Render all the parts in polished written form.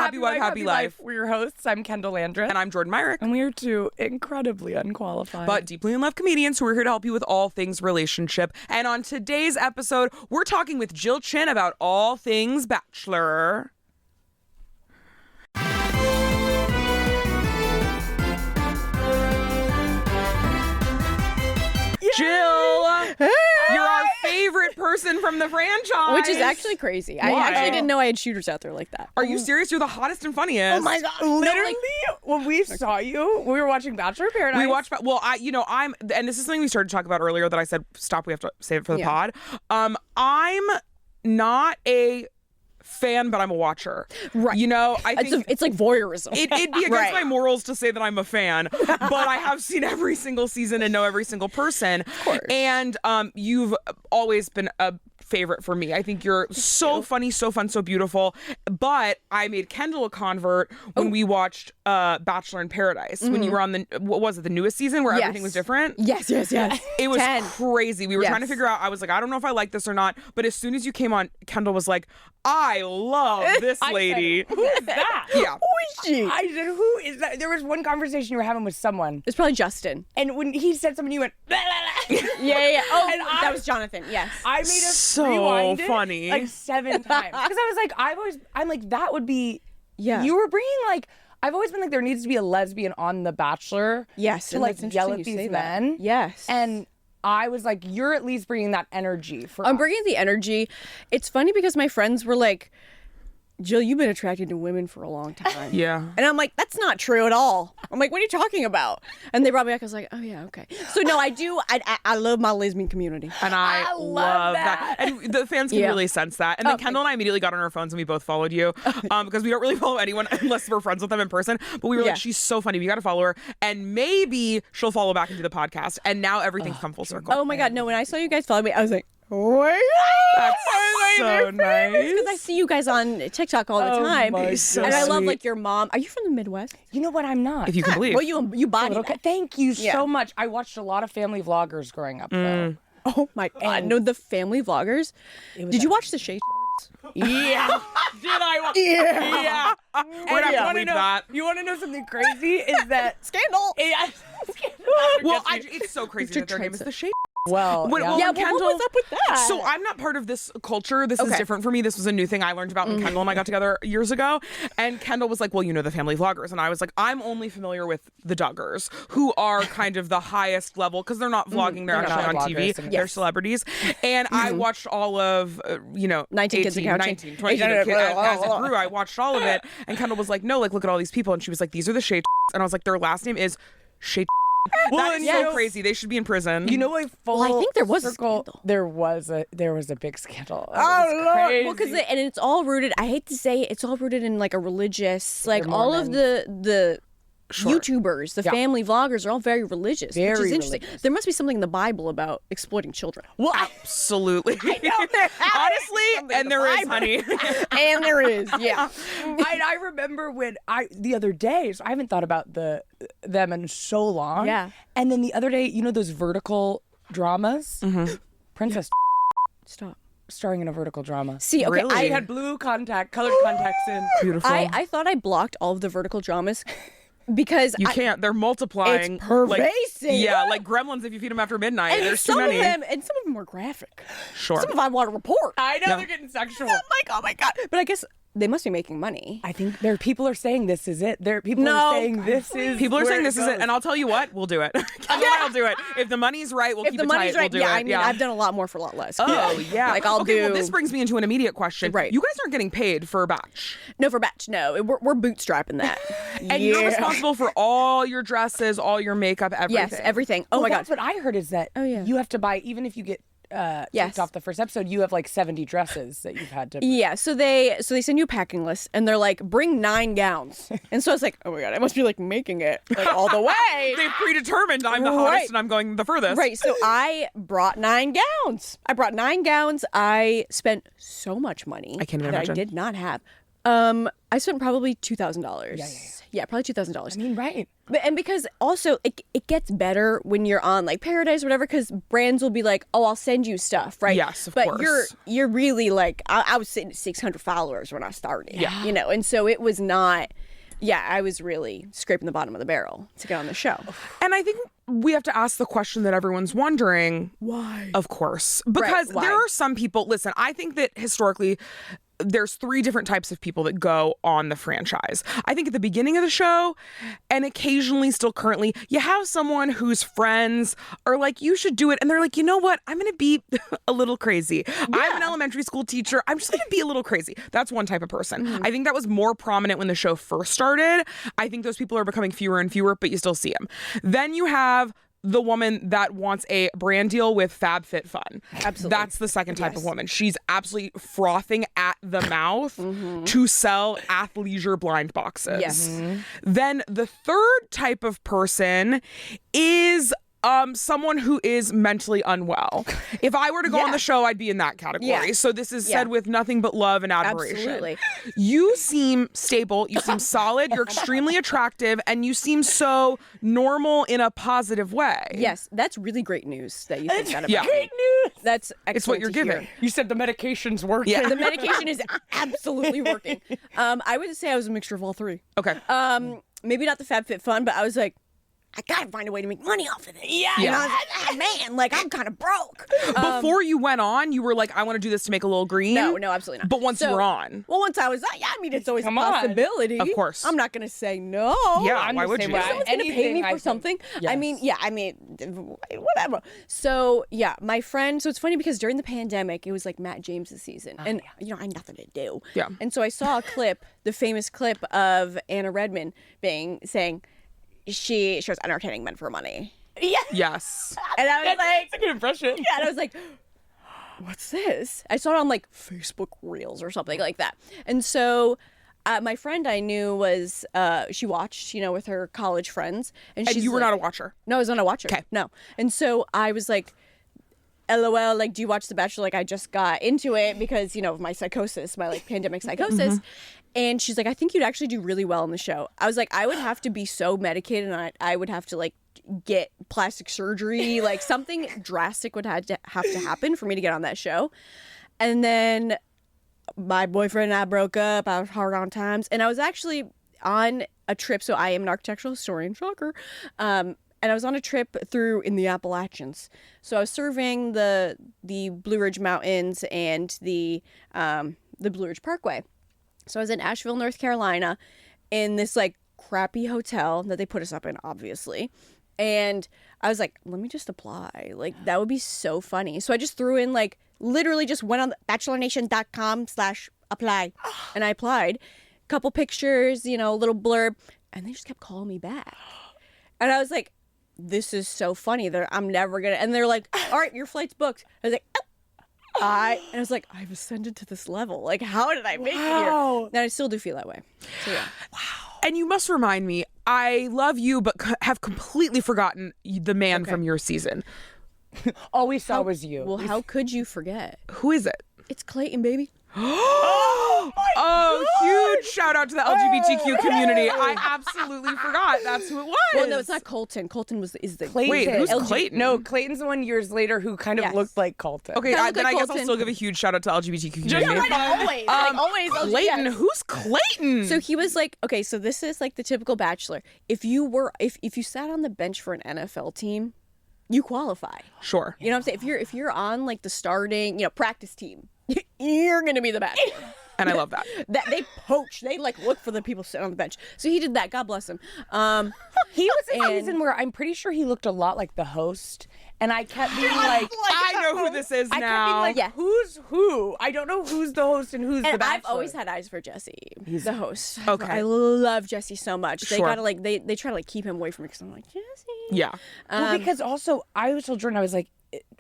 Happy Wife, Happy Life. We're your hosts. I'm Kendahl Landreth. And I'm Jordan Myrick. And we are two incredibly unqualified, but deeply in love comedians who are here to help you with all things relationship. And on today's episode, we're talking with Jill Chin about all things Bachelor. Jill, hey! You're our favorite person from the franchise. Which is actually crazy. Why? I actually didn't know I had shooters out there like that. Are you serious? You're the hottest and funniest. oh my God, literally, when we saw you, we were watching Bachelor Paradise. We watched, I'm, and this is something we started to talk about earlier that I said, stop, we have to save it for the pod. I'm not a fan, but I'm a watcher. Right. You know, I think it's like voyeurism. It'd be against my morals to say that I'm a fan, but I have seen every single season and know every single person. Of course. And you've always been a favorite for me. I think you're so funny, so fun, so beautiful. But I made Kendahl a convert when we watched Bachelor in Paradise. When you were on the, what was it, the newest season where everything was different? Yes. It was crazy. We were trying to figure out, I was like, I don't know if I like this or not. But as soon as you came on, Kendahl was like, I love this lady. Said, who is that? Yeah. Who is she? I said, who is that? There was one conversation you were having with someone. It's probably Justin. And when he said something, you went, blah, blah, blah. Yeah. Oh, And that was Jonathan. Yes. I made us So rewind it funny. like 7 times. Because I was like, I'm like, that would be, you were bringing like, I've always been like, there needs to be a lesbian on The Bachelor. Yes. To and like that's yell interesting at you these say that. men. Yes. And I was like, you're at least bringing that energy for I'm us. bringing the energy. It's funny because my friends were like, Jill, you've been attracted to women for a long time. Yeah. And I'm like, that's not true at all. I'm like, what are you talking about? And they brought me back. I was like, oh, yeah, okay. So, no, I do. I love my lesbian community. And I love that. And the fans can really sense that. And then Kendahl and I immediately got on our phones and we both followed you because we don't really follow anyone unless we're friends with them in person. But we were like, she's so funny. We got to follow her. And maybe she'll follow back into the podcast. And now everything's come full circle. Oh, my God. No, when I saw you guys follow me, I was like, wait. That's so nice. Because I see you guys on TikTok all the time. so and I love sweet. like your mom. Are you from the Midwest? You know what? I'm not. If you can believe. Well, you body that. Thank you so much. I watched a lot of family vloggers growing up, though. Oh my God. No, the family vloggers. Did you watch the Shade? Yeah. Did I? Yeah. We're going to have to leave that. You want to know something crazy? Is that Scandal. Yeah. Well, it's so crazy that their name is the Shade. Well, Well, what was up with that? So I'm not part of this culture. This is different for me. This was a new thing I learned about when Kendahl and I got together years ago. And Kendahl was like, well, you know the family vloggers. And I was like, I'm only familiar with the Duggars, who are kind of the highest level because they're not vlogging. They're actually on TV. They're celebrities. And I watched all of, 19 Kids and Couching. 19, 20 kids. As it grew, I watched all of it. And Kendall was like, no, like, look at all these people. And she was like, these are the Shade. And I was like, their last name is Shade. Well, that is so crazy. They should be in prison. You know, I think there was circle, a scandal. There was a big scandal. Well, because and it's all rooted. I hate to say it, it's all rooted in like a religious, like all of the YouTubers, the family vloggers are all very religious, which is interesting. Religious. There must be something in the Bible about exploiting children. Well, absolutely. I know. Honestly, and there is, honey. And there is, yeah. I remember when the other day, so I haven't thought about them in so long. Yeah. And then the other day, you know those vertical dramas? Princess Stop. starring in a vertical drama. See, okay, Really? I had blue colored contacts in. Beautiful. I thought I blocked all of the vertical dramas because You can't. They're multiplying. It's pervasive. Like gremlins if you feed them after midnight. and There's too some many. of them were graphic. Sure. Some of them I want to report. I know No. they're getting sexual. I'm like, oh my God. But I guess they must be making money. I think people are saying this is it. People No. are saying this is. People are where saying this is it, goes. and I'll tell you what, we'll do it. I'll do it. If the money's right, we'll If keep the it money's tight. right, we'll do it. I mean, I've done a lot more for a lot less. Oh, yeah. Like I'll okay, do. well, this brings me into an immediate question. Right. You guys aren't getting paid for a batch. No, for batch, no. We're bootstrapping that. And you're responsible for all your dresses, all your makeup, everything. Yes, everything. Oh Well, my God. that's what I heard is that you have to buy, even if you get kicked off the first episode, you have like 70 dresses that you've had to. Yeah, so they send you a packing list and they're like, bring 9 gowns. And so I was like, oh my God, I must be like making it like all the way. They've predetermined I'm the hottest and I'm going the furthest. Right, so I brought 9 gowns. I spent so much money I can't even that imagine. I did not have. I spent probably $2,000. Yeah, probably $2,000. I mean, right. And because also it gets better when you're on like Paradise or whatever, because brands will be like, oh, I'll send you stuff, right? Yes, of course. But you're really like, I was sitting at 600 followers when I started, you know, and so it was not. Yeah, I was really scraping the bottom of the barrel to get on the show. And I think we have to ask the question that everyone's wondering. Why? Of course. Because there are some people, listen, I think that historically there's 3 different types of people that go on the franchise. I think at the beginning of the show, and occasionally still currently, you have someone whose friends are like, you should do it. And they're like, you know what? I'm going to be a little crazy. Yeah. I'm an elementary school teacher. I'm just going to be a little crazy. That's one type of person. Mm-hmm. I think that was more prominent when the show first started. I think those people are becoming fewer and fewer, but you still see them. Then you have the woman that wants a brand deal with FabFitFun. Absolutely. That's the second type of woman. She's absolutely frothing at the mouth to sell athleisure blind boxes. Yes. Mm-hmm. Then the third type of person is someone who is mentally unwell. If I were to go on the show, I'd be in that category. Yeah. So this is said with nothing but love and admiration. Absolutely. You seem stable. You seem solid. You're extremely attractive. And you seem so normal in a positive way. Yes. That's really great news that you think that about. Great news. That's excellent. It's what you're giving. Hear. You said the medication's working. Yeah. The medication is absolutely working. I would say I was a mixture of all 3. Okay. Maybe not the FabFitFun, but I was like, I gotta find a way to make money off of it. Yeah. You know, man, like I'm kind of broke. Before you went on, you were like, I want to do this to make a little green. No, absolutely not. But once you were on. Well, once I was on, I mean, it's always a possibility. Of course. I'm not gonna say no. Yeah, why would you? Someone's gonna pay me for something. Yes. I mean, whatever. So yeah, my friend. So it's funny because during the pandemic, it was like Matt James's season, and you know, I had nothing to do. Yeah. And so I saw a clip, the famous clip of Anna Redmond saying. She was entertaining men for money. Yeah. Yes. And I was like, that's a good impression. Yeah, and I was like, what's this? I saw it on like Facebook Reels or something like that. And so my friend I knew was, she watched, you know, with her college friends. And you were not a watcher? No, I was not a watcher. Okay. No. And so I was like, LOL, like, do you watch The Bachelor? Like, I just got into it because, you know, of my psychosis, my like pandemic psychosis. And she's like, I think you'd actually do really well on the show. I was like, I would have to be so medicated and I would have to like get plastic surgery. Like something drastic would have to happen for me to get on that show. And then my boyfriend and I broke up. I was hard on times. And I was actually on a trip. So I am an architectural historian, shocker. And I was on a trip in the Appalachians. So I was surveying the Blue Ridge Mountains and the Blue Ridge Parkway. So I was in Asheville, North Carolina, in this like crappy hotel that they put us up in, obviously. And I was like, let me just apply. Like, that would be so funny. So I just threw in like, literally just went on bachelornation.com/apply. And I applied. Couple pictures, you know, a little blurb. And they just kept calling me back. And I was like, this is so funny. I'm never going to. And they're like, all right, your flight's booked. I was like, and I was like, I've ascended to this level. Like, how did I make it here? And I still do feel that way. So, yeah. Wow. And you must remind me, I love you, but have completely forgotten the man from your season. All we saw was you. Well, how could you forget? Who is it? It's Clayton, baby. Huge shout out to the LGBTQ community. I absolutely forgot that's who it was. Well, no, it's not Colton. Colton is the Clayton. Wait, who's Clayton? No, Clayton's the one years later who kind of looked like Colton. Okay, then I guess I'll still give a huge shout out to LGBTQ community. Always. Always. Clayton, who's Clayton? So he was like, okay, so this is like the typical Bachelor. If you sat on the bench for an NFL team, you qualify. Sure. You know what I'm saying? If you're on like the starting, you know, practice team, you're gonna be the Bachelor. And I love that. That they poach. They like look for the people sitting on the bench. So he did that. God bless him. He was in a season where I'm pretty sure he looked a lot like the host. And I kept being like, I know who this is now. I kept being like, who's who? I don't know who's the host and who's the Bachelor. I've always had eyes for Jesse. He's the host. Okay. I love Jesse so much. They Sure. gotta like they try to like keep him away from me because I'm like, Jesse. Yeah. Well, because also I was told Jordan, I was like,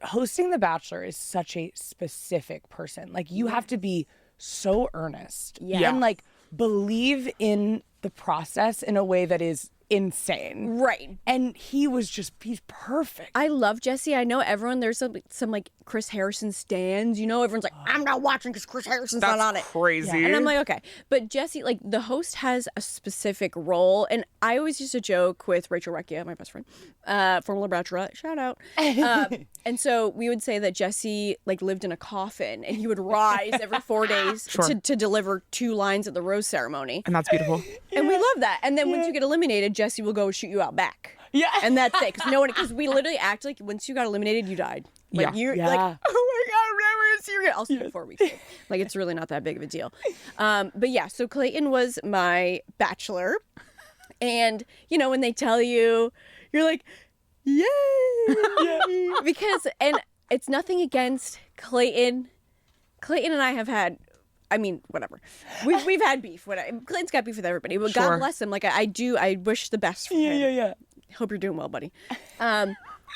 hosting The Bachelor is such a specific person. Like you have to be so earnest and like believe in the process in a way that is insane. Right. And he's perfect. I love Jesse. I know everyone, there's some like Chris Harrison stands. You know, everyone's like, I'm not watching because Chris Harrison's not on it. That's crazy. Yeah. And I'm like, okay. But Jesse, like, the host has a specific role. And I always used to joke with Rachel Recchia, my best friend, former Bachelorette, shout out. And so we would say that Jesse, like, lived in a coffin and he would rise every 4 days to deliver 2 lines at the rose ceremony. And that's beautiful. And we love that. And then once you get eliminated, Jesse will go shoot you out back. Yeah. And that's it. Because we literally act like once you got eliminated, you died. Like, you're like, oh my God, whatever, it's serious. I'll see you in 4 weeks. Like, it's really not that big of a deal. But yeah, so Clayton was my bachelor. And, you know, when they tell you, you're like, yay! Because, and it's nothing against Clayton. Clayton and I have had, I mean, whatever. We've had beef. Clayton's got beef with everybody. But God bless him. Like, I wish the best for him. Yeah. Hope you're doing well, buddy.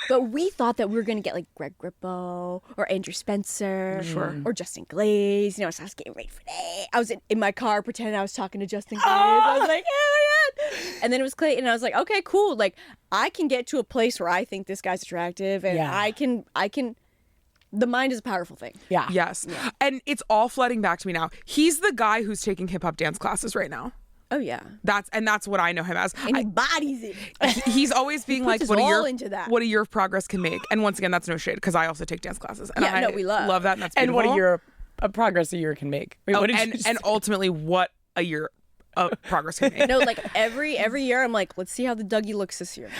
But we thought that we were going to get like Greg Grippo or Andrew Spencer or Justin Glaze. You know, so I was getting ready for that. I was in my car pretending I was talking to Justin Glaze. I was like, oh my God. And then it was Clayton. And I was like, okay, cool. Like, I can get to a place where I think this guy's attractive and I can. The mind is a powerful thing. Yeah. Yes. Yeah. And it's all flooding back to me now. He's the guy who's taking hip hop dance classes right now. Oh yeah, that's what I know him as. And he bodies it. He's always being like, what a year of progress can make. And once again, that's no shade because I also take dance classes. And we love that. And that's beautiful. And what a year of progress a year can make. Wait, and ultimately, what a year of progress can make. No, like every year, I'm like, let's see how the Dougie looks this year.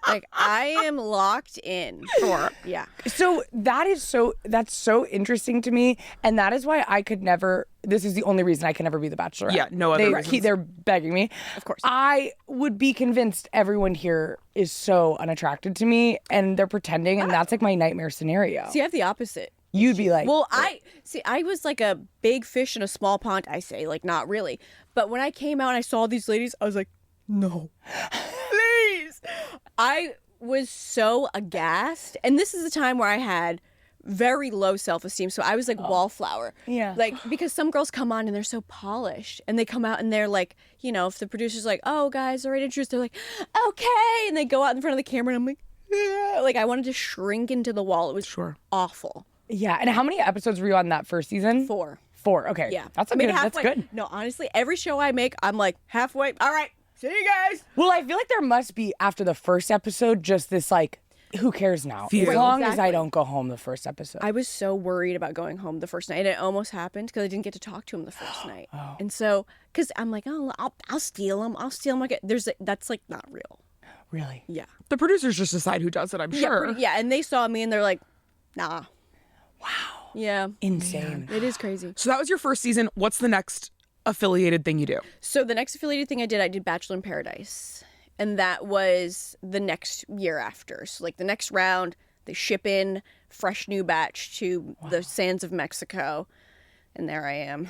Like, I am locked in. Sure. Yeah. So that's so interesting to me. And that is why I could never, this is the only reason I can never be the Bachelorette. Yeah, no other reasons. They're begging me. Of course. I would be convinced everyone here is so unattracted to me and they're pretending. And that's like my nightmare scenario. See, I have the opposite. You'd be like, well, I was like a big fish in a small pond, I say, like, not really. But when I came out and I saw these ladies, I was like, no, please. I was so aghast. And this is a time where I had very low self-esteem. So I was like wallflower. Yeah. Like, because some girls come on and they're so polished and they come out and they're like, you know, if the producer's like, oh, guys, all right, introduced, they're like, okay. And they go out in front of the camera and I'm like, yeah. Like, I wanted to shrink into the wall. It was awful. Yeah. And how many episodes were you on that first season? 4. 4. Okay. Yeah. That's good. No, honestly, every show I make, I'm like halfway. All right. See you guys. Well, I feel like there must be, after the first episode, just this like, who cares now? As long as I don't go home the first episode. I was so worried about going home the first night. And it almost happened because I didn't get to talk to him the first night. And so, because I'm like, oh, I'll steal him. I'll steal him. That's like not real. Really? Yeah. The producers just decide who does it, I'm sure. Yeah. And they saw me and they're like, nah. Wow. Yeah. Insane. It is crazy. So that was your first season. What's the next affiliated thing you do? So the next affiliated thing I did Bachelor in Paradise. And that was the next year after. So like the next round, they ship in fresh new batch to the sands of Mexico. And there I am.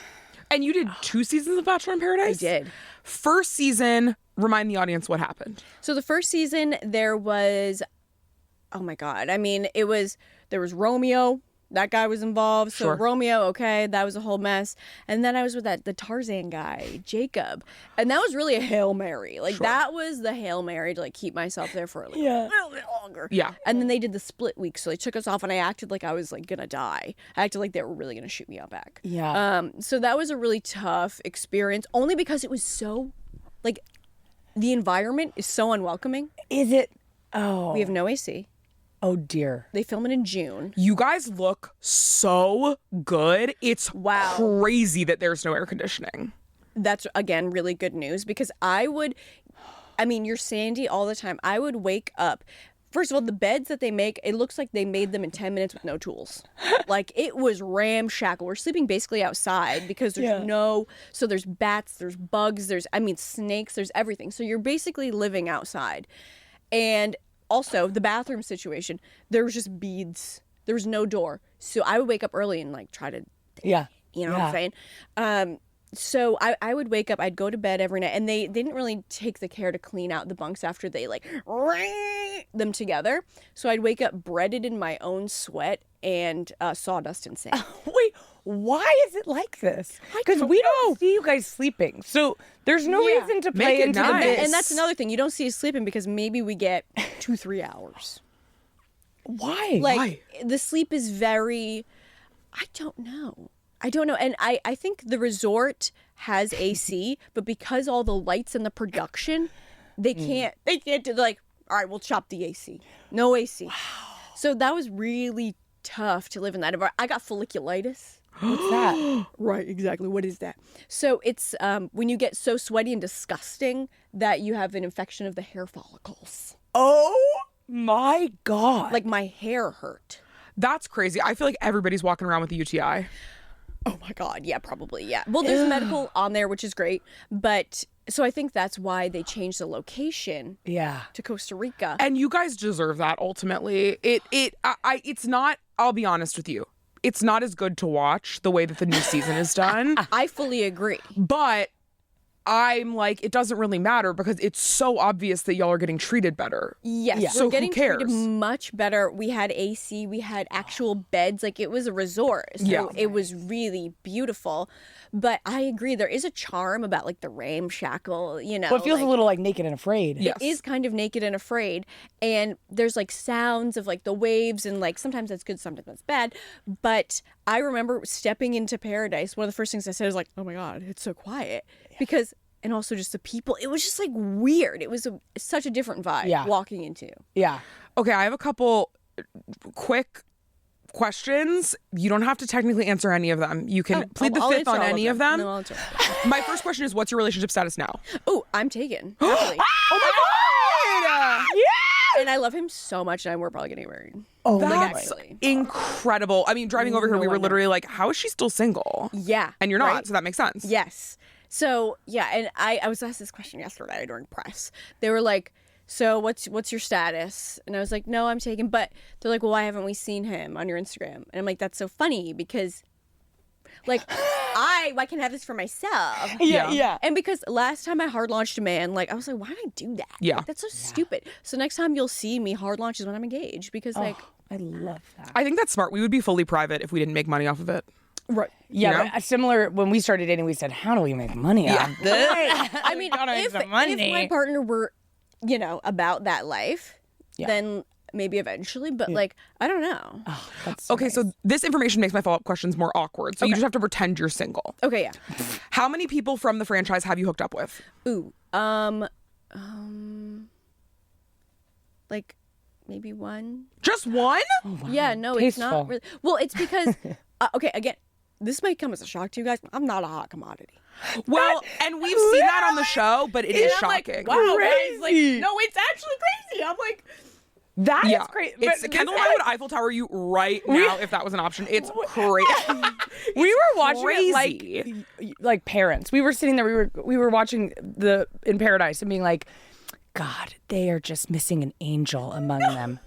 And you did 2 seasons of Bachelor in Paradise? I did. First season, remind the audience what happened. So the first season, there was, oh my God. I mean, there was Romeo. That guy was involved. So Romeo, okay, that was a whole mess. And then I was with the Tarzan guy, Jacob. And that was really a Hail Mary. Like, that was the Hail Mary to, like, keep myself there for a little bit longer. Yeah. And then they did the split week. So they took us off, and I acted like I was, like, gonna die. I acted like they were really gonna shoot me out back. Yeah. So that was a really tough experience, only because it was so, like, the environment is so unwelcoming. Is it? Oh. We have no AC. Oh, dear. They film it in June. You guys look so good. It's crazy that there's no air conditioning. That's, again, really good news because you're Sandy all the time. I would wake up. First of all, the beds that they make, it looks like they made them in 10 minutes with no tools. Like, it was ramshackle. We're sleeping basically outside because there's so there's bats, there's bugs, there's snakes, there's everything. So you're basically living outside. And also, the bathroom situation, there was just beads. There was no door. So I would wake up early and, like, try to, you know what I'm saying? So I would wake up, I'd go to bed every night, and they didn't really take the care to clean out the bunks after they, like, them together. So I'd wake up breaded in my own sweat and sawdust and sand. Wait, why is it like this? Because we don't see you guys sleeping. So there's no reason to play into nice. this. And that's another thing. You don't see us sleeping because maybe we get 2-3 hours. Why? Like, the sleep is very, I don't know. And I think the resort has AC, but because all the lights and the production, they can't do, like, all right, we'll chop the AC. No AC. Wow. So that was really tough to live in that environment. I got folliculitis. What's that? Right, exactly. What is that? So it's when you get so sweaty and disgusting that you have an infection of the hair follicles. Oh my God. Like, my hair hurt. That's crazy. I feel like everybody's walking around with a UTI. Oh my God. Yeah, probably. Yeah. Well, there's medical on there, which is great. But so I think that's why they changed the location to Costa Rica. And you guys deserve that ultimately. It's not, I'll be honest with you, it's not as good to watch the way that the new season is done. I fully agree. But I'm like, it doesn't really matter because it's so obvious that y'all are getting treated better. Yes, yeah. So we're getting who cares? treated much better. We had AC, we had actual beds. Like, it was a resort. So it was really beautiful. But I agree, there is a charm about, like, the ramshackle, you know. Well, it feels a little like Naked and Afraid. Yes. It is kind of Naked and Afraid. And there's, like, sounds of, like, the waves, and, like, sometimes that's good, sometimes that's bad. But I remember stepping into Paradise. One of the first things I said was like, oh my God, it's so quiet. Because, and also just the people, it was just, like, weird. It was such a different vibe walking into. Yeah. Okay, I have a couple quick questions. You don't have to technically answer any of them. You can plead the fifth on any of them. No, I'll answer. My first question is, what's your relationship status now? Oh, I'm taken. Happily. Oh my God! Yeah! And I love him so much, and we're probably getting married. Oh, that's incredible. I mean, driving over here, we were literally like, how is she still single? Yeah. And you're not, right? so that makes sense. Yes. So, yeah, and I was asked this question yesterday during press. They were like, so what's your status? And I was like, no, I'm taken. But they're like, well, why haven't we seen him on your Instagram? And I'm like, that's so funny because, like, I can have this for myself. Yeah. And because last time I hard launched a man, like, I was like, why did I do that? Yeah. Like, that's so stupid. So next time you'll see me hard launch is when I'm engaged because, like, I love that. I think that's smart. We would be fully private if we didn't make money off of it. right. Yeah, You know? but similar, when we started dating, we said, how do we make money off this? I mean, if my partner were, you know, about that life, then maybe eventually, but like, I don't know. Oh, that's so Okay, nice. so this information makes my follow-up questions more awkward. So you just have to pretend you're single. Okay, yeah. How many people from the franchise have you hooked up with? Ooh, like maybe one. Just one? Yeah, no, it's Tasteful. not really. Well, it's because, okay, again, this might come as a shock to you guys. I'm not a hot commodity. Well, and we've seen that on the show, but it is shocking. Wow, guys, like, Crazy. no, it's actually crazy. I'm like, That is Yeah, crazy. it's Kendahl and I would Eiffel Tower you right now if that was an option. It's crazy. We were watching crazy. it like parents. We were sitting there. We were watching in Paradise and being like, God, they are just missing an angel among them.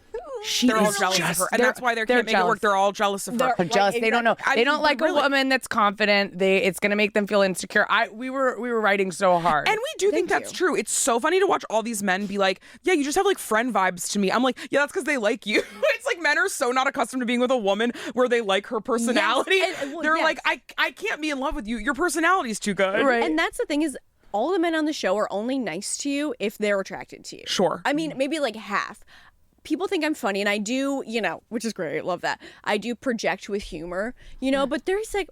They're all jealous of her, and that's why they can't make it work. They're all jealous of her. They're jealous. They don't know. They don't like a woman that's confident. It's gonna make them feel insecure. We were writing so hard, And we do think that's true. It's so funny to watch all these men be like, yeah, you just have like friend vibes to me. I'm like, yeah, that's because they like you. It's like men are so not accustomed to being with a woman where they like her personality. Yes. They're like, I can't be in love with you. Your personality's too good. Right. and that's the thing is, all the men on the show are only nice to you if they're attracted to you. Sure. I mean, maybe like half. People think I'm funny, and I do, you know, which is great. Love that. I do project with humor, you know, but there's like,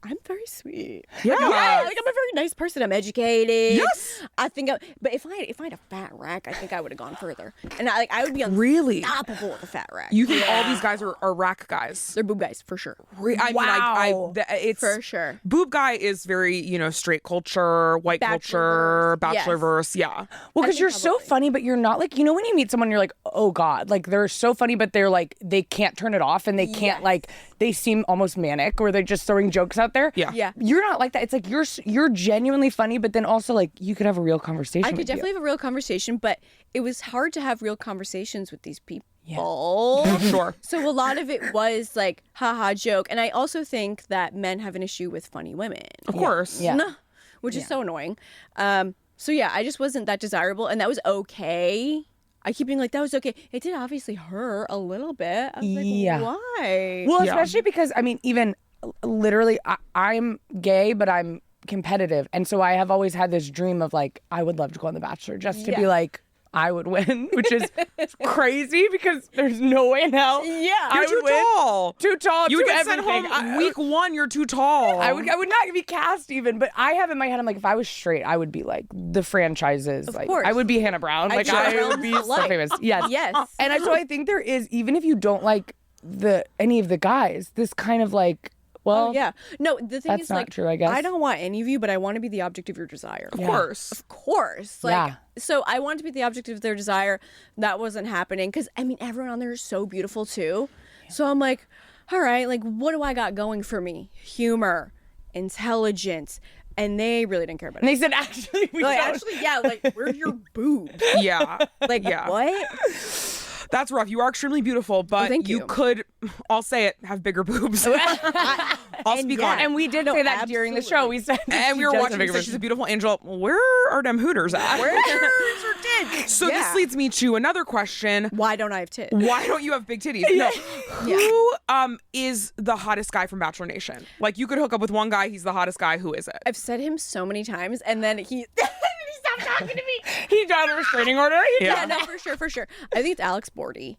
I'm very sweet. Yeah. Like, like, I'm a very nice person. I'm educated. Yes. I think, but if I had a fat rack, I think I would have gone further. And I would be Really? unstoppable with a fat rack. You think all these guys are rack guys? They're boob guys for sure. Wow. It's For sure. Boob guy is very, straight culture, white culture, Bachelor-verse, yes. Bachelor-verse. Yeah. well, because you're so funny, but you're not like, when you meet someone, you're like, oh God, like they're so funny, but they're like, they can't turn it off, and they can't like, they seem almost manic, or they're just throwing jokes out there. Yeah. Yeah. You're not like that. It's like you're genuinely funny, but then also like you could have a real conversation. I with could definitely you. have a real conversation, but it was hard to have real conversations with these people. Sure. So a lot of it was like, haha, joke. And I also think that men have an issue with funny women. Of course. Yeah. Which is so annoying. So yeah, I just wasn't that desirable, and that was okay. I keep being like, that was okay. It did obviously hurt a little bit. I was like, why? Well, Yeah. especially because even literally, I'm gay, but I'm competitive, and so I have always had this dream of like, I would love to go on The Bachelor just to be like, I would win, which is crazy because there's no way in hell. Yeah. I You're would too win. tall. Too tall. You would too get sent everything. home week 1. You're too tall. I would not be cast even, but I have in my head, I'm like, if I was straight, I would be like the franchises. Like, course. I would be Hannah Brown. Like, I would be so famous. Yes. Yes. And so I think there is, even if you don't like any of the guys, this kind of like, well, yeah. No, the thing that's is, not like, true, I guess. I don't want any of you, but I want to be the object of your desire. Of course. Of course. Like, Yeah. so I wanted to be the object of their desire. That wasn't happening. Because, I mean, everyone on there is so beautiful, too. So I'm like, all right, like, what do I got going for me? Humor, intelligence. And they really didn't care about it. And they said, actually, we Like, don't. actually, yeah, like, where's your boobs? Yeah. Like, Yeah. what? That's rough. You are extremely beautiful, but thank you you. could, I'll say it, have bigger boobs. I'll speak on it. And we did say that during the show. We said, And we were watching and said she's a beautiful angel. Where are them hooters at? Where's your tits? So this leads me to another question. Why don't I have tits? Why don't you have big titties? No. Who is the hottest guy from Bachelor Nation? Like, you could hook up with one guy, he's the hottest guy. Who is it? I've said him so many times, and then he stopped talking to me. He got a restraining order. Yeah, no, for sure. I think it's Alex Bordy.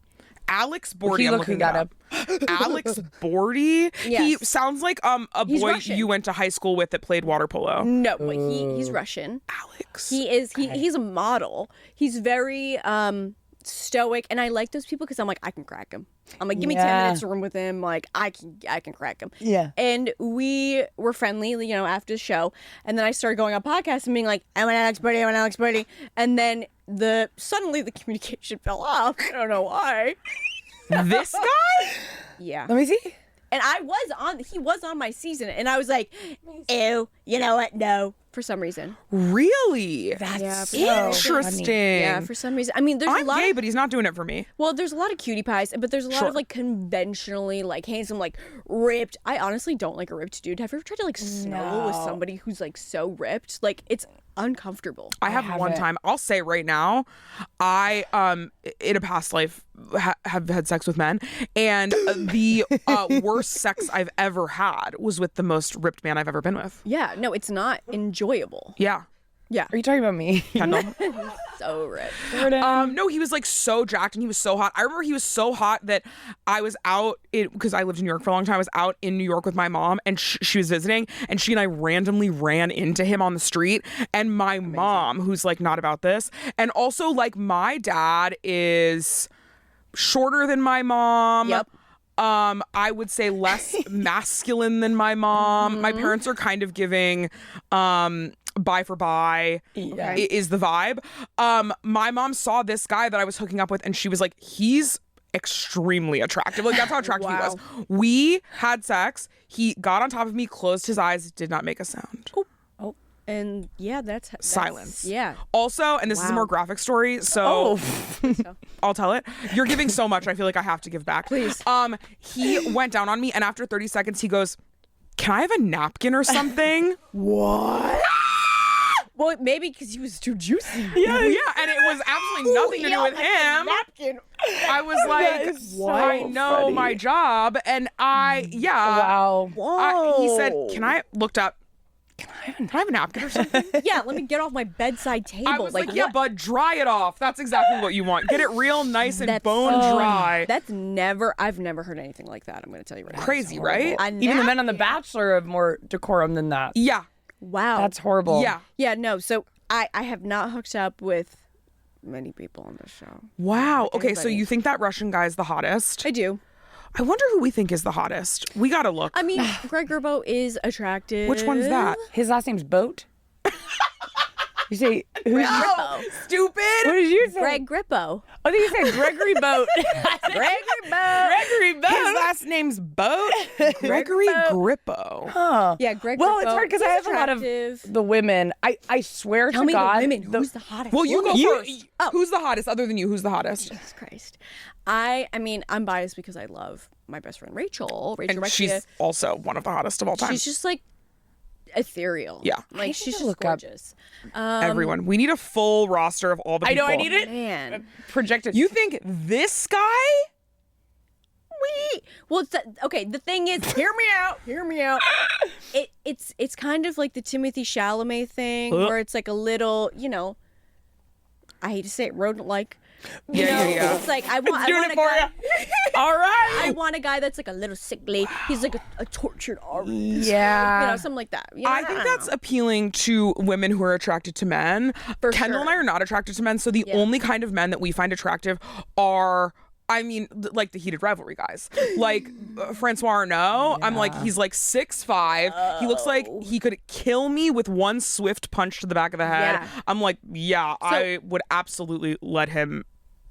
Alex Bordy. He I'm looked looking that it up. Alex Bordy. He Yes. sounds like a boy Russian. you went to high school with that played water polo. No, but he's Russian. Alex. He's a model. He's very stoic, and I like those people because I'm like, I can crack him. I'm like, give me 10 Yeah. minutes to room with him. Like, I can crack him. Yeah. And we were friendly, you know, after the show. And then I started going on podcasts and being like, I want Alex Bordy. And then suddenly the communication fell off. I don't know why. This guy? Yeah. Let me see. And he was on my season, and I was like, ew, you know what? No, for some reason. Really? That's Interesting. Yeah, for some reason. I mean, there's I'm a lot gay, of, but he's not doing it for me. well, there's a lot of cutie pies, but there's a lot Sure. of like conventionally like handsome, like ripped. I honestly don't like a ripped dude. Have you ever tried to like snuggle with somebody who's like so ripped? Like, it's uncomfortable. I have one haven't. time. I'll say right now, I in a past life have had sex with men, and the worst sex I've ever had was with the most ripped man I've ever been with. Yeah, no, it's not enjoyable. Yeah. Yeah, Are you talking about me? Kendahl. so ripped. No, he was like so jacked and he was so hot. I remember he was so hot that I was out because I lived in New York for a long time. I was out in New York with my mom and she was visiting, and she and I randomly ran into him on the street. And my mom, who's like not about this, and also like my dad is shorter than my mom. Yep. I would say less masculine than my mom. My parents are kind of giving bi for bi is the vibe. My mom saw this guy that I was hooking up with and she was like, he's extremely attractive. Like, that's how attractive he was. We had sex. He got on top of me, closed his eyes, did not make a sound. And yeah, that's Silence. Yeah. Also, and this is a more graphic story, so I'll tell it. You're giving so much, I feel like I have to give back. Please. He went down on me, and after 30 seconds, he goes, "Can I have a napkin or something?" What? Well, maybe because he was too juicy. Yeah, and it was absolutely nothing to do with him. Napkin. I was like, so I know funny. my job, and Wow. he said, "Can I?" Looked up. Can I have a napkin or something? Yeah, let me get off my bedside table. I was like, yeah, what? bud, dry it off. That's exactly what you want. Get it real nice and bone dry. I've never heard anything like that. I'm going to tell you right now. Crazy, right? Even the men on The Bachelor have more decorum than that. Yeah. Wow. That's horrible. Yeah. Yeah, no. So I have not hooked up with many people on this show. Wow. Okay, so anybody. you think that Russian guy is the hottest? I do. I wonder who we think is the hottest. We gotta look. I mean, Greg Gerbo is attractive. Which one's that? His last name's Boat. You say Grippo. Stupid. What did you say? Greg Grippo. I think you said Gregory Boat. Gregory Boat. Gregory Boat. His last name's Boat. Gregory Grippo. Huh. Yeah, Greg Well, Grippo. it's hard because I He's have a lot of attractive. the women. I swear Tell to me God, the women. Who's the hottest? Well, you go woman? first. Who's the hottest other than you? Who's the hottest? Jesus Christ. I mean, I'm biased because I love my best friend Rachel. Rachel And Rexia. she's also one of the hottest of all time. She's just like ethereal. Yeah. Like she's just look up. gorgeous. Everyone. We need a full roster of all the I people. know I need it. Man. Projected. You think this guy? Well, okay. The thing is, hear me out. It's kind of like the Timothy Chalamet thing, where it's like a little, you know. I hate to say it, rodent-like. Yeah. It's like I want doing a it for guy. All right. I want a guy that's like a little sickly. He's like a tortured orange. Yeah. Something like that. You know, I think that's appealing to women who are attracted to men. For Kendahl and I sure. are not attracted to men, so the only kind of men that we find attractive are, I mean, like the heated rivalry guys. Like Francois Arnault, I'm like, he's like 6'5". He looks like he could kill me with one swift punch to the back of the head. Yeah. I'm like, I would absolutely let him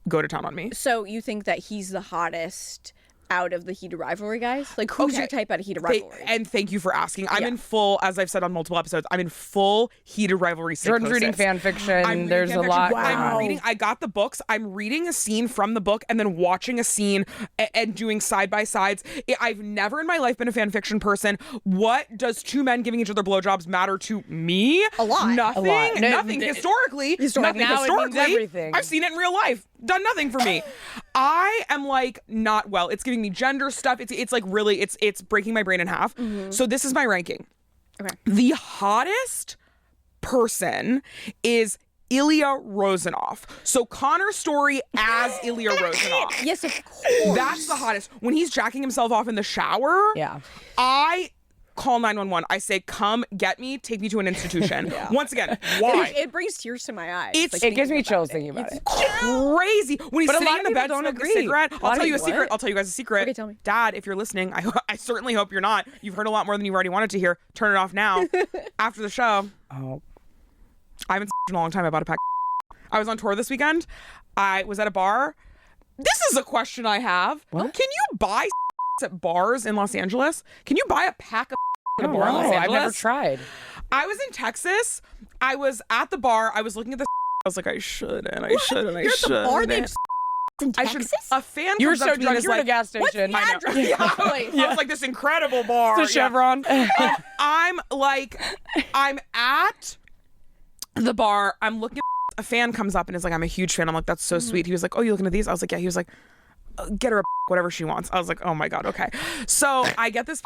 go to town on me. So you think that he's the hottest out of the heated rivalry guys? Like, who's your type out of heated rivalry? And thank you for asking. I'm in full, as I've said on multiple episodes, I'm in full heated rivalry psychosis. Jordan's reading fan fiction. I'm There's reading a fan lot. fiction. I got the books. I'm reading a scene from the book and then watching a scene and doing side by sides. I've never in my life been a fan fiction person. What does two men giving each other blowjobs matter to me? A lot. Nothing. A lot. Nothing. Historically. Nothing Now it means historically. everything. I've seen it in real life. Done nothing for me. I am like not well. It's giving me gender stuff. It's like really it's breaking my brain in half. So this is my ranking. Okay. The hottest person is Ilya Rozanov. So Connor's story as Ilya Rozanov. Yes, of course. That's the hottest. When he's jacking himself off in the shower, Yeah. I call 911. I say, come get me, take me to an institution. Once again, why? It brings tears to my eyes. It's- It gives me chills thinking about it. Crazy. When he's But a sitting lot in of the bed people don't smoking a agree. cigarette, A I'll lot tell of you a people- secret. what? I'll tell you guys a secret. Okay, tell me. Dad, if you're listening, I certainly hope you're not. You've heard a lot more than you already wanted to hear. Turn it off now. After the show, Oh. I haven't in a long time. I bought a pack. I was on tour this weekend. I was at a bar. This is a question I have. What? Can you buy at bars in Los Angeles? Can you buy a pack of at a Oh, bar in Los no, Angeles? I've never tried. I was in Texas. I was at the bar. I was looking at the. I was like, I shouldn't. I shouldn't. I You're at the shouldn't. bar named in I should. Texas? A fan You were comes up so to me and drunk. is You were at a like, gas station. I know. I was like, this incredible bar. The Chevron. I'm like, I'm at the bar. I'm looking. A fan comes up and is like, I'm a huge fan. I'm like, that's so sweet. He was like, oh, you looking at these? I was like, yeah. He was like, get her whatever she wants. I was like, oh my God, okay. So I get this.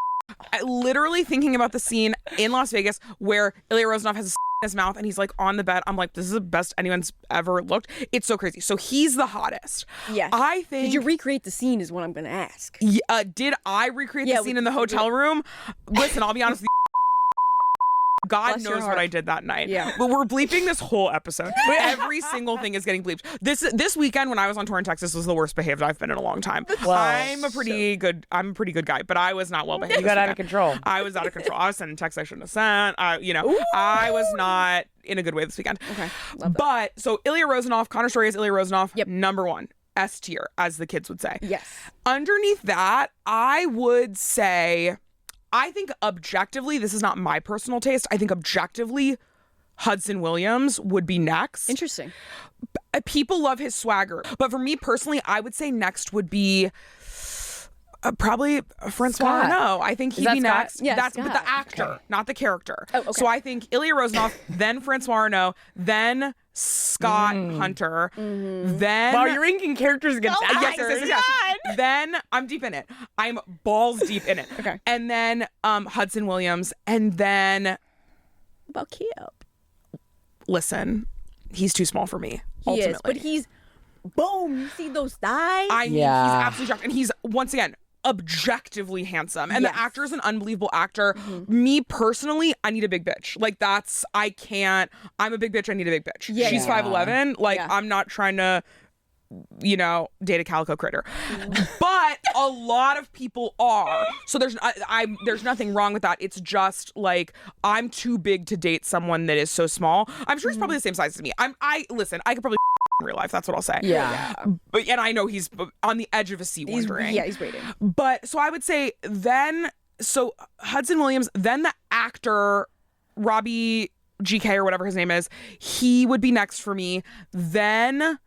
Literally thinking about the scene in Las Vegas where Ilya Rozanov has in his mouth and he's like on the bed. I'm like, this is the best anyone's ever looked. It's so crazy. So he's the hottest. Yes. I think. Did you recreate the scene is what I'm going to ask. Did I recreate Yeah, the scene in the hotel room? Listen, I'll be honest with you. God Bless your knows what heart. I did that night. Yeah. But we're bleeping this whole episode. Every single thing is getting bleeped. This weekend when I was on tour in Texas was the worst behaved I've been in a long time. Wow. I'm a pretty good guy, but I was not well behaved. You got out of control. I was out of control. I was sending texts I shouldn't have sent. I was not in a good way this weekend. Okay. Love that. But so Ilya Rozanov, Connor's story is Ilya Rozanov. Yep. Number one. S tier, as the kids would say. Yes. Underneath that, I would say, I think objectively, this is not my personal taste. I think objectively, Hudson Williams would be next. Interesting. People love his swagger. But for me personally, I would say next would be probably Francois Scott. Arnault. I think he'd that be Scott? next. Yeah, But Scott. the actor, not the character. Oh, okay. So I think Ilya Rozanov, then Francois Arnault, then Scott Hunter, then... Wow, you're ranking characters against actors. Yes. Then I'm deep in it. I'm balls deep in it. Okay. And then Hudson Williams, and then What about Kip? listen, he's too small for me. He ultimately. is, but he's boom. You see those thighs? I mean, Yeah. he's absolutely shocked, and he's once again objectively handsome, and Yes. the actor is an unbelievable actor. Me personally, I need a big bitch. Like I can't. I'm a big bitch. I need a big bitch. Yeah. She's Yeah. 5'11". Like Yeah. I'm not trying to, date a calico critter. But a lot of people are. So there's nothing wrong with that. It's just like I'm too big to date someone that is so small. I'm sure he's probably the same size as me. I could probably in real life. That's what I'll say. Yeah. But and I know he's on the edge of a seat wondering. He's waiting. But so I would say then Hudson Williams, then the actor Robbie GK or whatever his name is, he would be next for me. Then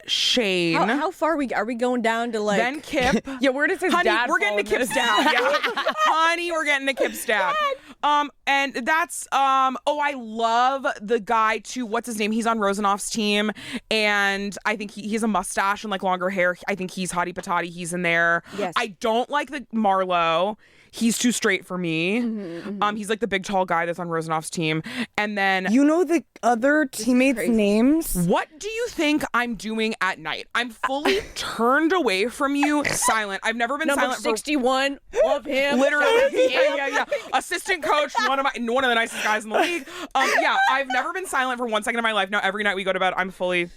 Shane. How far are we going down to like? Then Kip. Yeah, where does his Honey, dad we're getting to fall in Kip's this? dad. Yeah. Honey, we're getting to Kip's dad. And that's I love the guy too. What's his name? He's on Rosenoff's team, and I think he has a mustache and like longer hair. I think he's hottie patati. He's in there. Yes. I don't like the Marlo. He's too straight for me. He's like the big tall guy that's on Rosenoff's team. And then You know the other teammates' names? what do you think I'm doing at night? I'm fully turned away from you, silent. I've never been Number silent 61 of him. Literally, yeah. Assistant coach, one of the nicest guys in the league. I've never been silent for 1 second in my life. Now every night we go to bed, I'm fully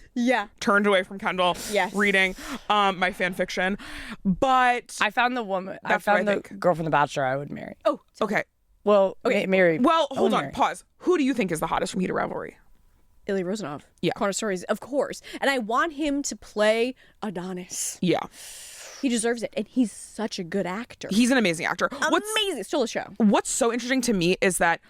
turned away from Kendahl, reading my fan fiction. But I found the woman. I That's what found I the think. girl from The Bachelor I would marry. Oh, okay. Well, Mary. Well, hold Mary. on, pause. Who do you think is the hottest from Heated Rivalry? Ilya Rosanov. Yeah. Connor Stories, of course. And I want him to play Adonis. Yeah. He deserves it. And he's such a good actor. He's an amazing actor. Amazing. Stole the show. What's so interesting to me is that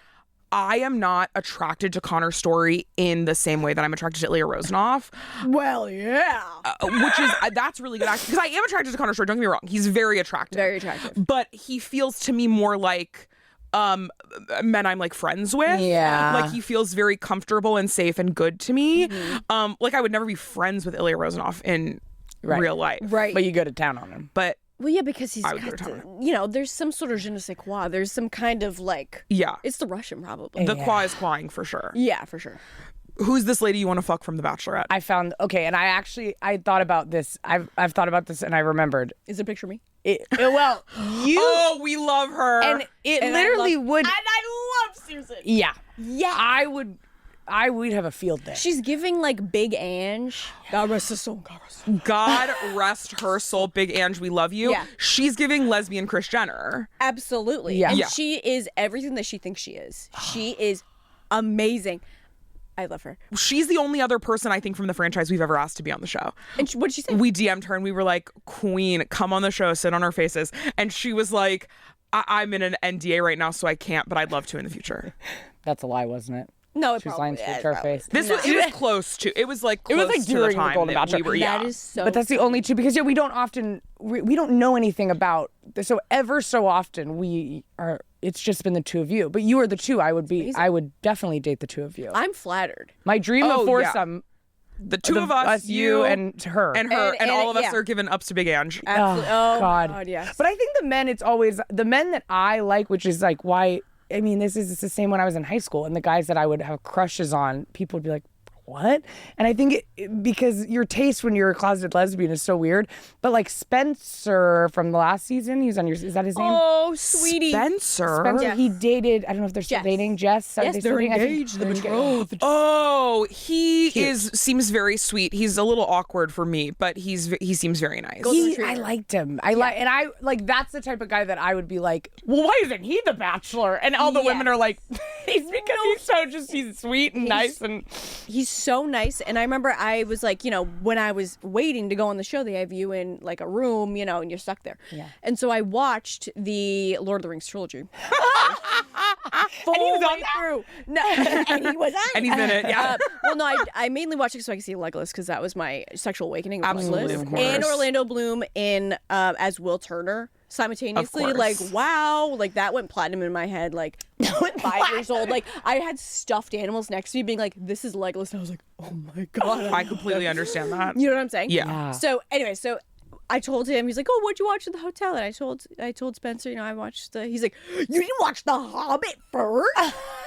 I am not attracted to Connor Story in the same way that I'm attracted to Ilya Rosanov. Well, yeah. Which is that's really good acting, because I am attracted to Connor Story. Don't get me wrong, he's very attractive. Very attractive. But he feels to me more like men I'm like friends with. Yeah. Like he feels very comfortable and safe and good to me. Like I would never be friends with Ilya Rosanov in real life. Right. But you go to town on him. But Well, yeah, because he's I would got go to there's some sort of je ne sais quoi. There's some kind of like, yeah, it's the Russian probably. the qua is quaing for sure. Yeah, for sure. Who's this lady you want to fuck from The Bachelorette? I found and I thought about this. I've thought about this and I rememberred. Is it a picture of me? Well, you Oh, we love her. and it literally would. And I love Susan. Yeah, Yeah. I would have a field day. She's giving like Big Ange. God rest her soul. God rest her soul, Big Ange, we love you. Yeah. She's giving lesbian Kris Jenner. Absolutely. Yeah. And Yeah. she is everything that she thinks she is. She is amazing. I love her. She's the only other person I think from the franchise we've ever asked to be on the show. And what did she say? We DM'd her and we were like, Queen, come on the show, sit on our faces. And she was like, I'm in an NDA right now, so I can't, but I'd love to in the future. That's a lie, wasn't it? No, it She was probably lying straight to our face. It was close to. It was like close was like to the during the time Golden that Bachelor. we were. Yeah. That is so. But that's the only two, because we don't often we don't know anything about. So ever so often we are. It's just been the two of you. But you are the two. I would definitely date the two of you. I'm flattered. My dream Oh, of foursome. The two of us, you and her. and her, and all of us yeah. are giving ups to Big Ange. Absolutely. Oh, Oh, God. yes. But I think the men, it's always the men that I like, which is like why. I mean, it's the same when I was in high school, and the guys that I would have crushes on, people would be like, what? And I think because your taste when you're a closeted lesbian is so weird. But like Spencer from the last season, he's on your. Is that his name? Oh, sweetie. Spencer. Spencer. He dated. I don't know if they're still Jess. dating. Jess. Are Yes, they still they're dating? I think engaged. they're They're betrothed. Oh, he seems very sweet. He's a little awkward for me, but he seems very nice. I liked him. I like that's the type of guy that I would be like, well, why isn't he the Bachelor? And all the women are like, he's sweet and nice and He's so nice. And I remember I was like, when I was waiting to go on the show, they have you in like a room, and you're stuck there. Yeah. And so I watched the Lord of the Rings trilogy. and he was on that? through. No, and he was on And he's in it, yeah. well, no, I mainly watched it so I could see Legolas because that was my sexual awakening. With Absolutely, Legolas. of course. And Orlando Bloom in as Will Turner simultaneously. Of Like, course. wow, like that went platinum in my head. Like 5 years old. Like I had stuffed animals next to me, being like, "This is Legolas," and I was like, "Oh my god!" I completely understand that. You know what I'm saying? Yeah. So anyway, I told him, he's like, "Oh, what'd you watch at the hotel?" And I told Spencer, I watched he's like, "You didn't watch The Hobbit first?"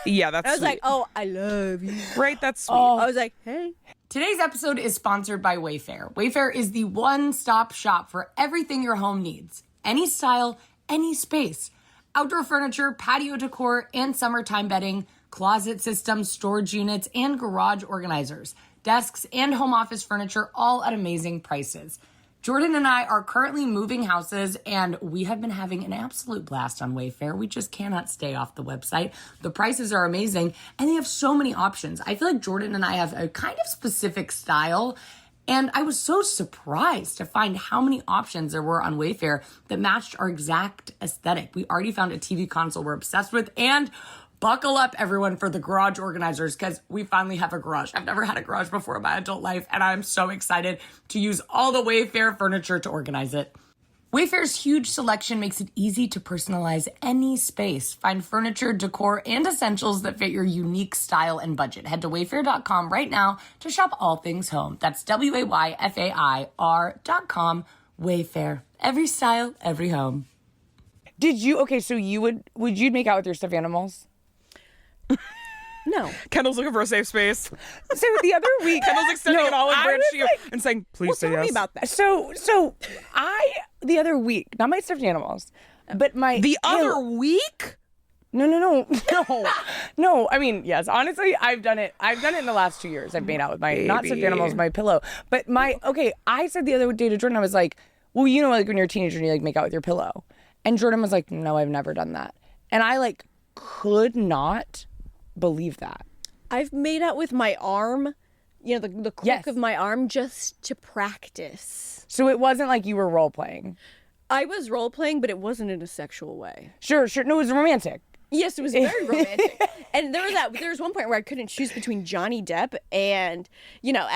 Yeah, that's I was sweet. like, "Oh, I love you." Right, that's sweet. I was like, "Hey." Today's episode is sponsored by Wayfair. Wayfair is the one-stop shop for everything your home needs. Any style, any space. Outdoor furniture, patio decor, and summertime bedding, closet systems, storage units, and garage organizers. Desks and home office furniture, all at amazing prices. Jordan and I are currently moving houses, and we have been having an absolute blast on Wayfair. We just cannot stay off the website. The prices are amazing, and they have so many options. I feel like Jordan and I have a kind of specific style, and I was so surprised to find how many options there were on Wayfair that matched our exact aesthetic. We already found a TV console we're obsessed with, and buckle up, everyone, for the garage organizers, because we finally have a garage. I've never had a garage before in my adult life, and I'm so excited to use all the Wayfair furniture to organize it. Wayfair's huge selection makes it easy to personalize any space. Find furniture, decor, and essentials that fit your unique style and budget. Head to wayfair.com right now to shop all things home. That's WAYFAIR.com. Wayfair. Every style, every home. So would you make out with your stuffed animals? No. Kendall's looking for a safe space. So the other week, Kendall's extending an olive branch to you like, and saying, please say Tell yes. me about that. So the other week, not my stuffed animals, but The other week? No. I mean, yes. Honestly, I've done it in the last 2 years. I've made out with my not stuffed animals, my pillow. But I said the other day to Jordan, I was like, well, you know, like when you're a teenager and you like make out with your pillow. And Jordan was like, no, I've never done that. And I like could not believe that. I've made out with my arm, you know, the crook of my arm, just to practice. So it wasn't like you were role playing. I was role playing, but it wasn't in a sexual way. Sure. No, it was romantic. Yes, it was very romantic. And there was one point where I couldn't choose between Johnny Depp and, you know,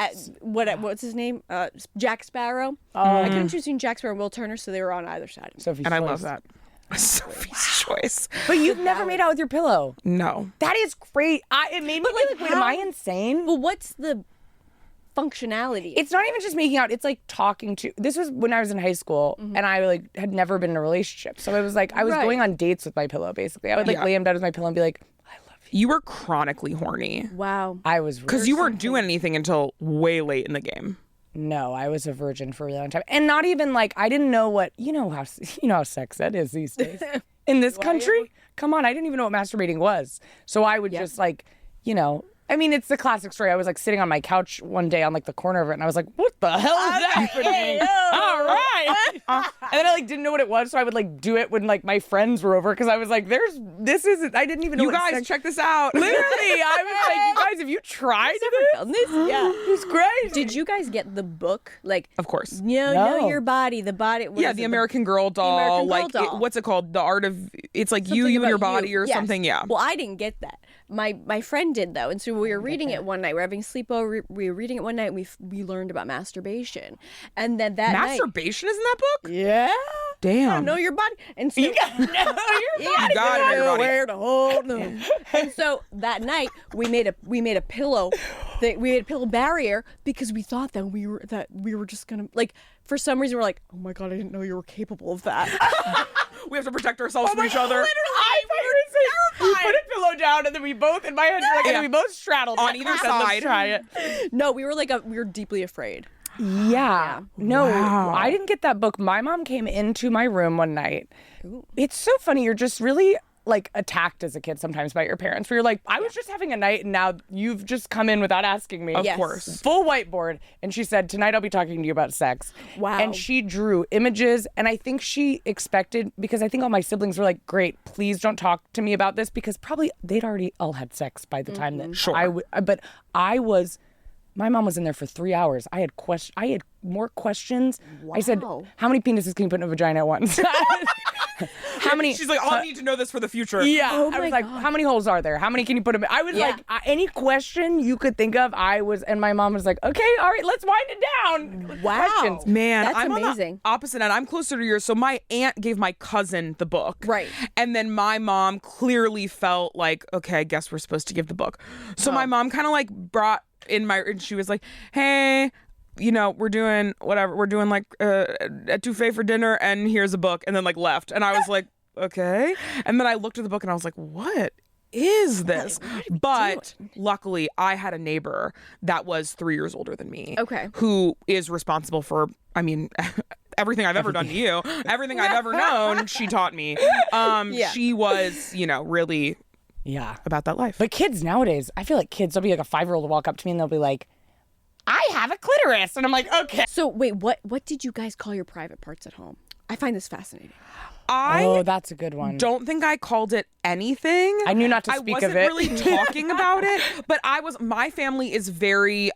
what's his name? Jack Sparrow. I couldn't choose between Jack Sparrow and Will Turner, so they were on either side. Sophie's And I choice. love that. Sophie's choice. But you've never made out with your pillow. No. That is great. It made me like, wait, am I insane? Well, what's the functionality? It's not even just making out. It's like talking to. This was when I was in high school, and I like had never been in a relationship. So it was like I was going on dates with my pillow. Basically, I would like lay him down with my pillow and be like, "I love you." You were chronically horny. Wow. I was Because you weren't doing anything until way late in the game. No, I was a virgin for a really long time, and not even like I didn't know what you know how sex ed is these days in this country. Come on, I didn't even know what masturbating was. So I would just like, you know. I mean, it's the classic story. I was like sitting on my couch one day on like the corner of it, and I was like, "What the hell is happening?" All right, and then I like didn't know what it was, so I would like do it when like my friends were over because I was like, this isn't." I didn't even know. You guys, check this out. Literally, I was like, "You guys, have you tried this? Yeah. It's crazy." Did you guys get the book? Like, Of course. know your body, the body. Yeah, the American Girl doll. American Girl doll. What's it called? The art of. It's like Something you and your about body or Yes. something. Yeah. Well, I didn't get that. My friend did though, and so we were reading it one night. We were having sleepover. We were reading it one night. And we learned about masturbation, and then that Masturbation is in that book? Yeah. Damn. know your body, and so You got to know your body. You got it, everybody. where to hold them. And so that night we made a pillow. We made a pillow barrier because we thought that we were just gonna like. For some reason, we're like, oh my god, I didn't know you were capable of that. We have to protect ourselves from each other. We put a pillow down, and then we both, in my head, like, and we both straddled On it. either Let's side. try it. No, we were deeply afraid. Yeah. No, Wow. I didn't get that book. My mom came into my room one night. It's so funny. You're just really like attacked as a kid sometimes by your parents where you're like, I was just having a night and now you've just come in without asking me. Of Yes. course. Full whiteboard. And she said, tonight I'll be talking to you about sex. Wow. And she drew images. And I think she expected, because I think all my siblings were like, great, please don't talk to me about this because probably they'd already all had sex by the time that Sure. but I was, my mom was in there for 3 hours. I had more questions. I said, Wow. how many penises can you put in a vagina at once? How many? She's like, I need to know this for the future. Yeah. Oh I my was like, God. how many holes are there? How many can you put them in? I was Yeah. like, any question you could think of, and my mom was like, okay, all right, let's wind it down. Wow. Questions. Man, That's I'm amazing. on the opposite end. I'm closer to yours. So my aunt gave my cousin the book. Right. And then my mom clearly felt like, okay, I guess we're supposed to give the book. So my mom kind of like brought in and she was like, hey, you know, we're doing whatever. We're doing like etouffee for dinner and here's a book, and then like left. And I was like, okay. And then I looked at the book and I was like, what is this? But luckily I had a neighbor that was 3 years older than me. Okay. Who is responsible for, I mean, everything I've ever done to you, everything I've ever known, she taught me. Yeah. She was, you know, really Yeah. about that life. But kids nowadays, I feel like kids, there'll be like a 5-year-old will walk up to me and they'll be like, I have a clitoris. And I'm like, okay. So wait, what did you guys call your private parts at home? I find this fascinating. Oh, that's a good one. Don't think I called it anything. I knew not to speak of it. I wasn't really talking about it, but my family is very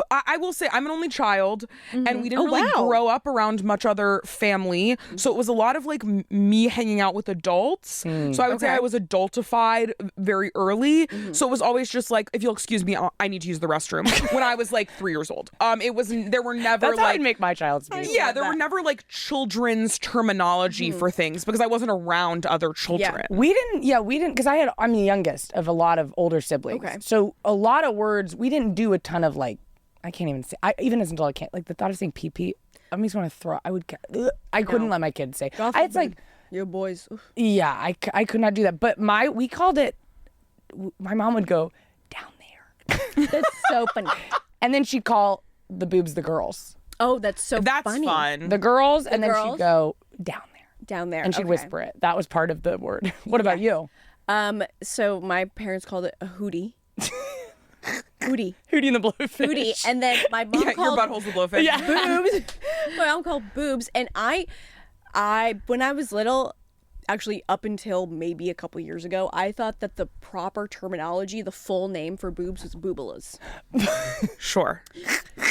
I will say I'm an only child, and we didn't really grow up around much other family. So it was a lot of like me hanging out with adults. So I would say I was adultified very early. So it was always just like, if you'll excuse me, I need to use the restroom when I was like 3 years old. There were never That's how I'd make my child speak. Yeah, there were never like children's terminology for things because I wasn't around other children. We didn't, because I'm the youngest of a lot of older siblings. Okay. So a lot of words, we didn't do a ton of like, I can't even say, even as an adult, I can't, like the thought of saying pee-pee, I just want to throw, I couldn't let my kids say. It's like, your boys. Oof. yeah, I could not do that. But we called it, my mom would go, down there. That's so funny. And then she'd call the boobs the girls. Oh, that's so That's funny. fun. The girls, and then she'd go, down there. Down there. And she'd whisper it. That was part of the word. What about you? So my parents called it a hootie. Hootie. Hootie and the Blowfish. Hootie. And then my mom Your called butthole's the blowfish. boobs. My mom called boobs. And I when I was little, actually up until maybe a couple years ago, I thought that the proper terminology, the full name for boobs was boobalas. Sure.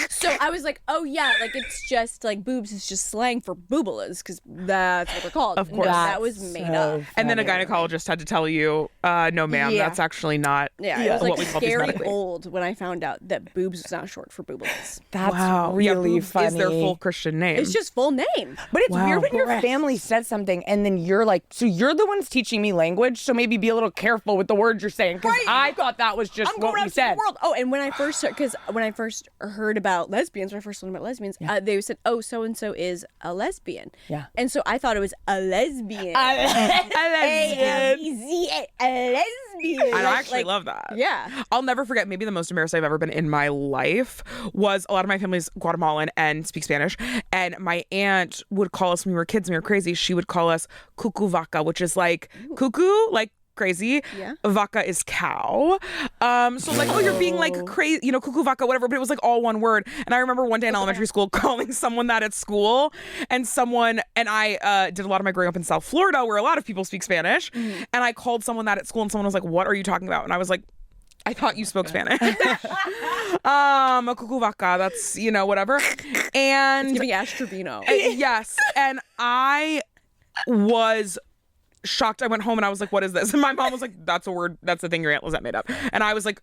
So I was like, oh yeah, like it's just like boobs is just slang for boobalas because that's what they're called. Of course. No, that was made up. And then a gynecologist had to tell you, no, ma'am, Yeah. that's actually not Yeah, it was what like we call scary medically. old when I found out that boobs was not short for boobalas. That's Wow. really boobs funny. is their full Christian name. It's just full name. But it's Wow. weird when your family says something and then you're like, so you're the ones teaching me language, so maybe be a little careful with the words you're saying. Because I thought that was just I'm what going out we to said. the world. Oh, and when I first heard about lesbians, when I first learned about lesbians, they said, oh, so and so is a lesbian. Yeah. And so I thought it was a lesbian. lesbian. A lesbian. I actually love that. Yeah. I'll never forget, maybe the most embarrassed I've ever been in my life was a lot of my family's Guatemalan and speak Spanish. And my aunt would call us when we were kids and we were crazy. She would call us cuckoo vaca, which is like cuckoo, like crazy. Yeah. Vaca is cow. So like, oh, you're being like crazy, cuckoo vaca, whatever. But it was like all one word. And I remember one day in elementary school calling someone that at school, and I did a lot of my growing up in South Florida where a lot of people speak Spanish. And I called someone that at school, and someone was like, "What are you talking about?" And I was like, I thought you spoke Spanish. A cuckoo vaca, that's, whatever. And Giving Ash Trevino. yes. And I was shocked. I went home and I was like, what is this? And my mom was like, that's a word. That's the thing your Aunt Lizette made up. And I was like,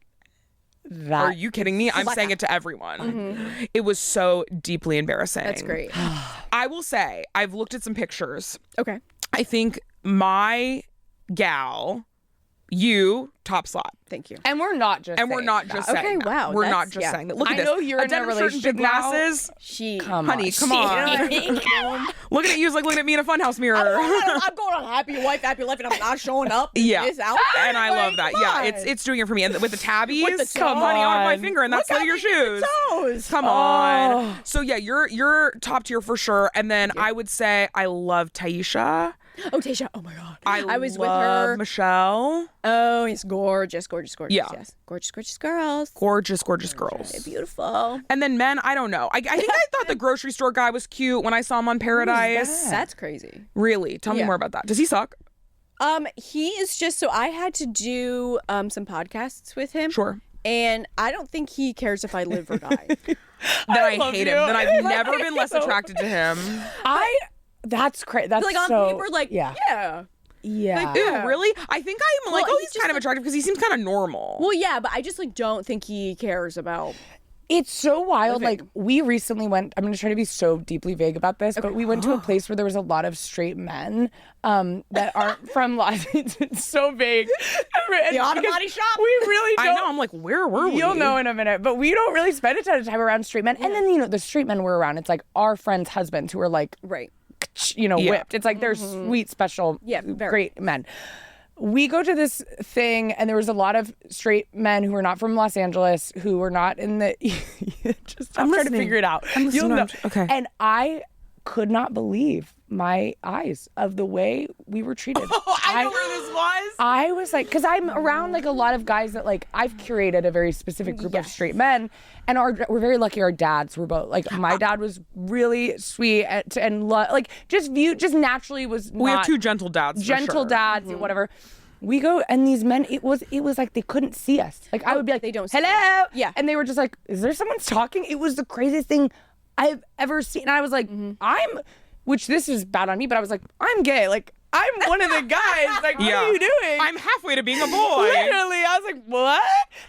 are you kidding me? I'm saying it to everyone. It was so deeply embarrassing. That's great. I will say, I've looked at some pictures. Okay. I think my gal, you, top slot. Thank you. And we're not just And we're not just saying Okay, that. wow, We're not that's- just yeah. saying that. Look I at this. know you're in a denim shirt and relationship big now. glasses. Honey, Come on. Looking at you is like looking at me in a funhouse mirror. I'm going on happy life, and I'm not showing up. Yeah. This out. And I love that. Yeah, it's doing it for me. And with the tabbies, the come honey, on my on. finger, and that's Look out of your at me in shoes. the toes. Come on. So yeah, you're top tier for sure. And then I would say I love Taisha. Oh, Tasha. Oh my God. I was with love her. Michelle. Oh, it's gorgeous. Yeah. Yes. Gorgeous girls. Gorgeous They're girls. beautiful. And then men, I don't know. I think I thought the grocery store guy was cute when I saw him on Paradise. That's crazy. Really? Tell me Yeah. more about that. Does he suck? He is just so I had to do some podcasts with him. Sure. And I don't think he cares if I live or die. Then I love hate you. him. Then I've never been less attracted to him. That's crazy. That's like on so, paper, like yeah. yeah. Ew, really? I think I'm like, Well, oh, he's he's just kind of like- attractive because he seems kind of normal. Well, yeah, but I just like don't think he cares about. It's so wild. Living. Like, we recently went, I'm going to try to be so deeply vague about this, but we went to a place where there was a lot of straight men that aren't from Los Angeles. It's so vague. The auto body shop? We really don't. I know. I'm like, where were we? You'll know in a minute, but we don't really spend a ton of time around straight men. And then, the straight men we're around, it's like our friends' husbands who are like, Right. Yeah. whipped. It's like they're sweet, special, Yeah, very. great men. We go to this thing, and there was a lot of straight men who were not from Los Angeles, who were not in the. Just I'm trying to listening. figure it out. I'm listening. You'll know. Okay. And I could not believe my eyes of the way we were treated. I know where this was. I was like, because I'm around like a lot of guys that like I've curated a very specific group of straight men, and we're very lucky. Our dads were both like my dad was really sweet and just naturally was. We have not two gentle dads. for gentle sure. dads, whatever. we go, and these men, it was like they couldn't see us. Like I would be like, they don't see hello, Yeah. and they were just like, is there someone talking? It was the craziest thing I've ever seen. And I was like, which this is bad on me, but I was like, I'm gay. Like, I'm one of the guys. Like, what are you doing? I'm halfway to being a boy. Literally, I was like, what?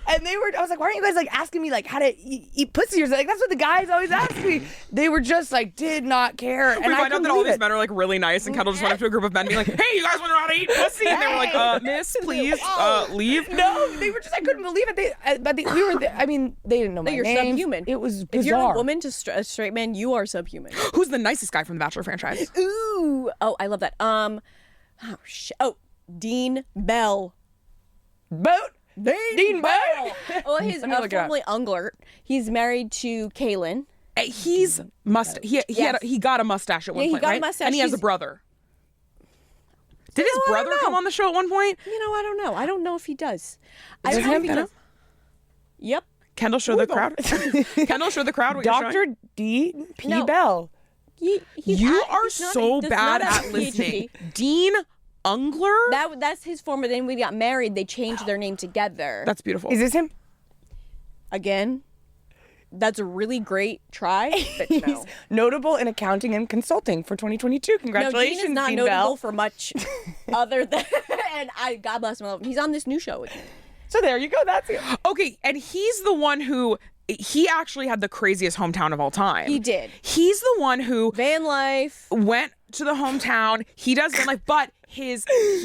And I was like, why aren't you guys like asking me like how to eat pussy or something? Like, that's what the guys always ask me. They were just like, did not care. And We I find out couldn't that all believe these it. men are like really nice, and Kendahl just went up to a group of men being like, hey, you guys want to know how to eat pussy? And they were like, miss, please, leave. No, they were just, I couldn't believe it. We were, I mean, they didn't know my You're name. subhuman. It was bizarre. If you're a woman to a straight man, you are subhuman. Who's the nicest guy from the Bachelor franchise? Ooh. Oh, I love that. Dean Bell. Dean Bell. Well, he's Let me look it up. formerly Unglert. He's married to Kaylin. He got a mustache at one Yeah, he point, got a right? mustache. And he has a He's- brother. Did his brother come on the show at one point? You know, I don't know. I don't know if he does. I Is don't it know him? if he does. Yep. Kendall, show the crowd. Kendall, show the crowd what you're showing. Dr. Dean P. No. Bell. He's You at- are he's not- so does bad not have at a listening. PhD. Dean Unglert? That's his former. Then we got married. They changed their name together. That's beautiful. Is this him? Again, that's a really great try, but no. He's notable in accounting and consulting for 2022. No, Congratulations, Dean is not Dean notable Bell. for much other than, and God bless him. I love him. He's on this new show with me. So there you go. That's it. Okay, and he's the one who, he actually had the craziest hometown of all time. He did. He's the one who Van life. went to the hometown. He does van life, but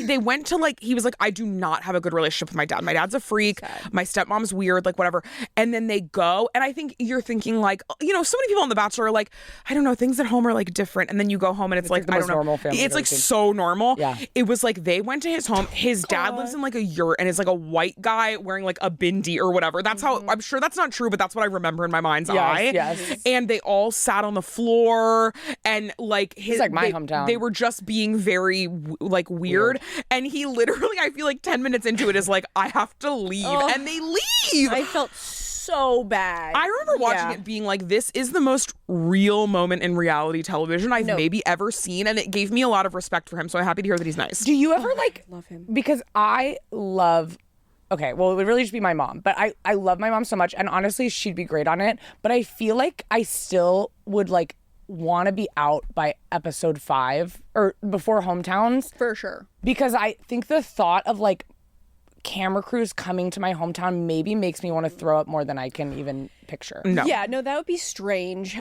they went to like, he was like, I do not have a good relationship with my dad. My dad's a freak. My stepmom's weird, like whatever. And then they go, and I think you're thinking like, so many people on The Bachelor are like, I don't know, things at home are like different. And then you go home and it's like, the I most don't know. normal family It's like version. so normal. Yeah. It was like they went to his home. His dad lives in like a yurt and is like a white guy wearing like a bindi or whatever. That's how, I'm sure that's not true, but that's what I remember in my mind's eye. Yes. And they all sat on the floor and like It's like my hometown. They were just being very like weird. And he literally, I feel like 10 minutes into it is like, I have to leave. And they leave. I felt so bad. I remember watching it being like, this is the most real moment in reality television I've maybe ever seen. And it gave me a lot of respect for him. So I'm happy to hear that he's nice. Do you ever love him. Because I love. Okay, well, it would really just be my mom, but I love my mom so much, and honestly, she'd be great on it. But I feel like I still would like want to be out by episode 5 or before hometowns. For sure. Because I think the thought of like camera crews coming to my hometown maybe makes me want to throw up more than I can even picture. No. Yeah, no, that would be strange.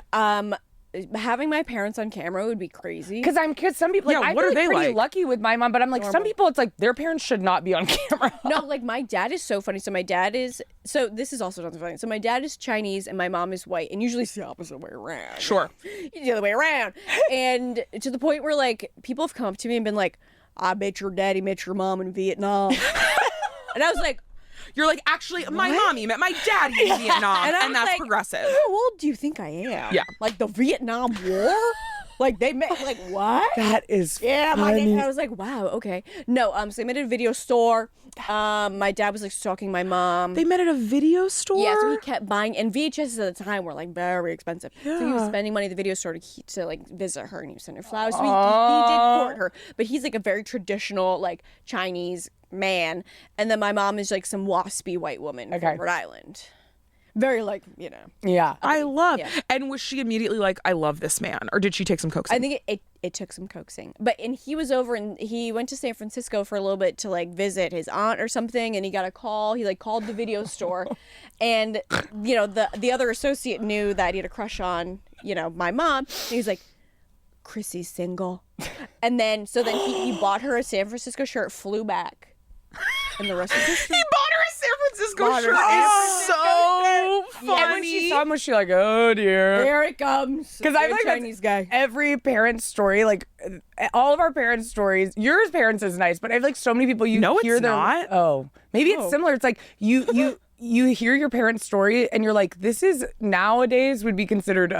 Having my parents on camera would be crazy. Because some people, like, I what feel are they pretty like? lucky with my mom, but I'm like, some people, it's like their parents should not be on camera. No, like my dad is so funny. So this is also not funny. So my dad is Chinese and my mom is white, and usually it's the opposite way around. Sure. It's the other way around. And to the point where like people have come up to me and been like, I bet your daddy met your mom in Vietnam. And I was like, You're like, actually, my mommy met my daddy in Vietnam, And I and was that's like, progressive. how old do you think I am? Yeah. Like the Vietnam War? Like they met, like what? That is Yeah, funny. I was like, wow, okay. No, so they met at a video store. My dad was like stalking my mom. They met at a video store? Yeah, so he kept buying, and VHSs at the time were like very expensive. So he was spending money at the video store to like visit her, and he was sending her flowers. So he did court her, but he's like a very traditional like Chinese man, and then my mom is like some waspy white woman from Rhode Island. Very like, Yeah. I love. Yeah. And was she immediately like, I love this man? Or did she take some coaxing? I think it took some coaxing. And he was over and he went to San Francisco for a little bit to like visit his aunt or something, and he got a call. He like called the video store, and the other associate knew that he had a crush on, my mom. And he was like, Chrissy's single. And then he bought her a San Francisco shirt, flew back. And the rest is history. He bought her a San Francisco shirt. It's so funny. And when she saw him, was she like, oh dear? Here it comes. Because I feel like Chinese guy. Every parent's story, like all of our parents' stories, yours parents is nice, but I have like so many people No, hear it's their, not. Oh, maybe it's similar. It's like you hear your parents' story and you're like, this is nowadays would be considered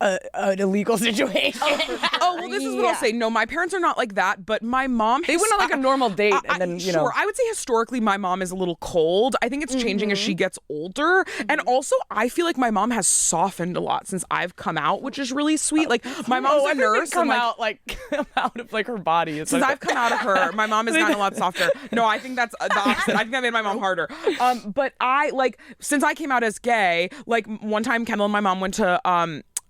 an illegal situation. Oh, well, this is what I'll say. No, my parents are not like that, but my mom... They went on like a normal date and then, you know. Sure, I would say historically my mom is a little cold. I think it's changing as she gets older. And also, I feel like my mom has softened a lot since I've come out, which is really sweet. Like, my mom's a nurse. Come out of like her body. It's since I've come out of her, my mom has gotten a lot softer. No, I think that's the opposite. I think that made my mom harder. But since I came out as gay, like one time Kendahl and my mom went to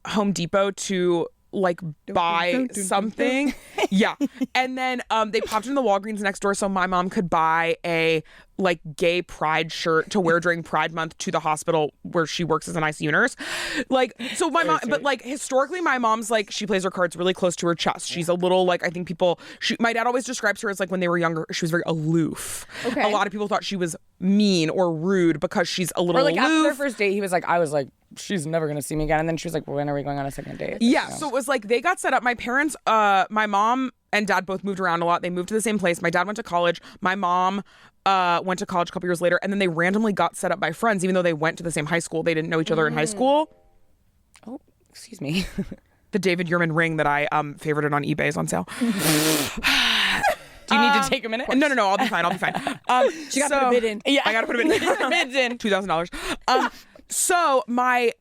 Home Depot to like buy something. Yeah. And then they popped into the Walgreens next door so my mom could buy a like gay pride shirt to wear during Pride Month to the hospital where she works as an ICU nurse. Like, so my mom, but like historically my mom's like, she plays her cards really close to her chest. She's a little like, I think my dad always describes her as like when they were younger, she was very aloof. Okay. A lot of people thought she was mean or rude because she's a little aloof. After their first date, I was like, she's never going to see me again. And then she was like, when are we going on a second date? Yeah. So it was like, they got set up. My parents, my mom and dad both moved around a lot. They moved to the same place. My dad went to college. My mom went to college a couple years later, and then they randomly got set up by friends, even though they went to the same high school. They didn't know each other in high school. Oh, excuse me. The David Yurman ring that I favorited on eBay is on sale. Do you need to take a minute? No, I'll be fine. She got to put a bid in. Yeah, I got to put a bid in. Bids in. $2,000. So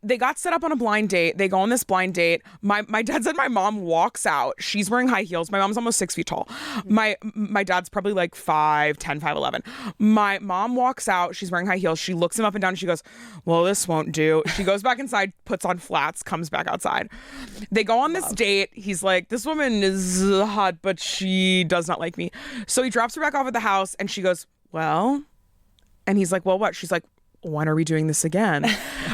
they got set up on a blind date. They go on this blind date. My dad said my mom walks out. She's wearing high heels. My mom's almost 6 feet tall. My dad's probably like 5'10", 5'11". My mom walks out. She's wearing high heels. She looks him up and down and she goes, well, this won't do. She goes back inside, puts on flats, comes back outside. They go on this date. He's like, this woman is hot, but she does not like me. So he drops her back off at the house and she goes, well, and he's like, well, what? She's like, when are we doing this again?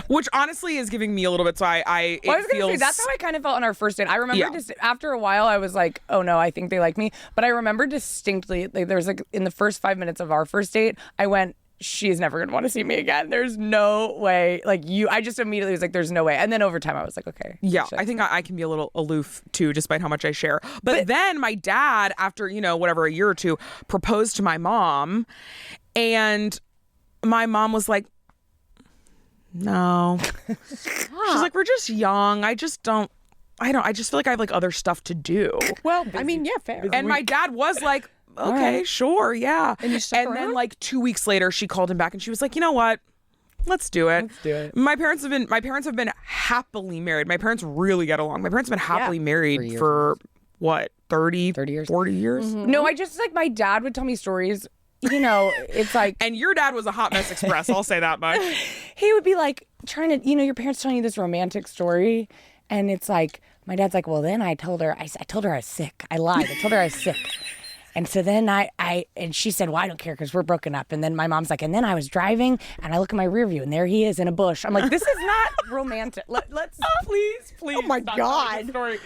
Which honestly is giving me a little bit. So I was going to say, that's how I kind of felt on our first date. I remember just after a while, I was like, oh no, I think they like me. But I remember distinctly, like there was like in the first 5 minutes of our first date, I went, she's never going to want to see me again. There's no way. I just immediately was like, there's no way. And then over time, I was like, okay. Yeah, I think I can be a little aloof too, despite how much I share. But then my dad, after, whatever, a year or two, proposed to my mom. And my mom was like, no. She's like, we're just young. I just feel like I have like other stuff to do. Well, I mean, yeah, fair. And my dad was like, okay, sure, yeah. And then like 2 weeks later, she called him back and she was like, you know what? Let's do it. My parents have been happily married. My parents really get along. My parents have been happily married for what, 30 years, 40 years? Mm-hmm. No, I just like my dad would tell me stories. It's like... And your dad was a hot mess express, I'll say that much. He would be like trying to, your parents telling you this romantic story. And it's like, my dad's like, well, then I told her I was sick. I lied. I told her I was sick. And so then and she said, well, I don't care because we're broken up. And then my mom's like, and then I was driving and I look in my rear view and there he is in a bush. I'm like, this is not romantic. Let's please. Oh my God. Story.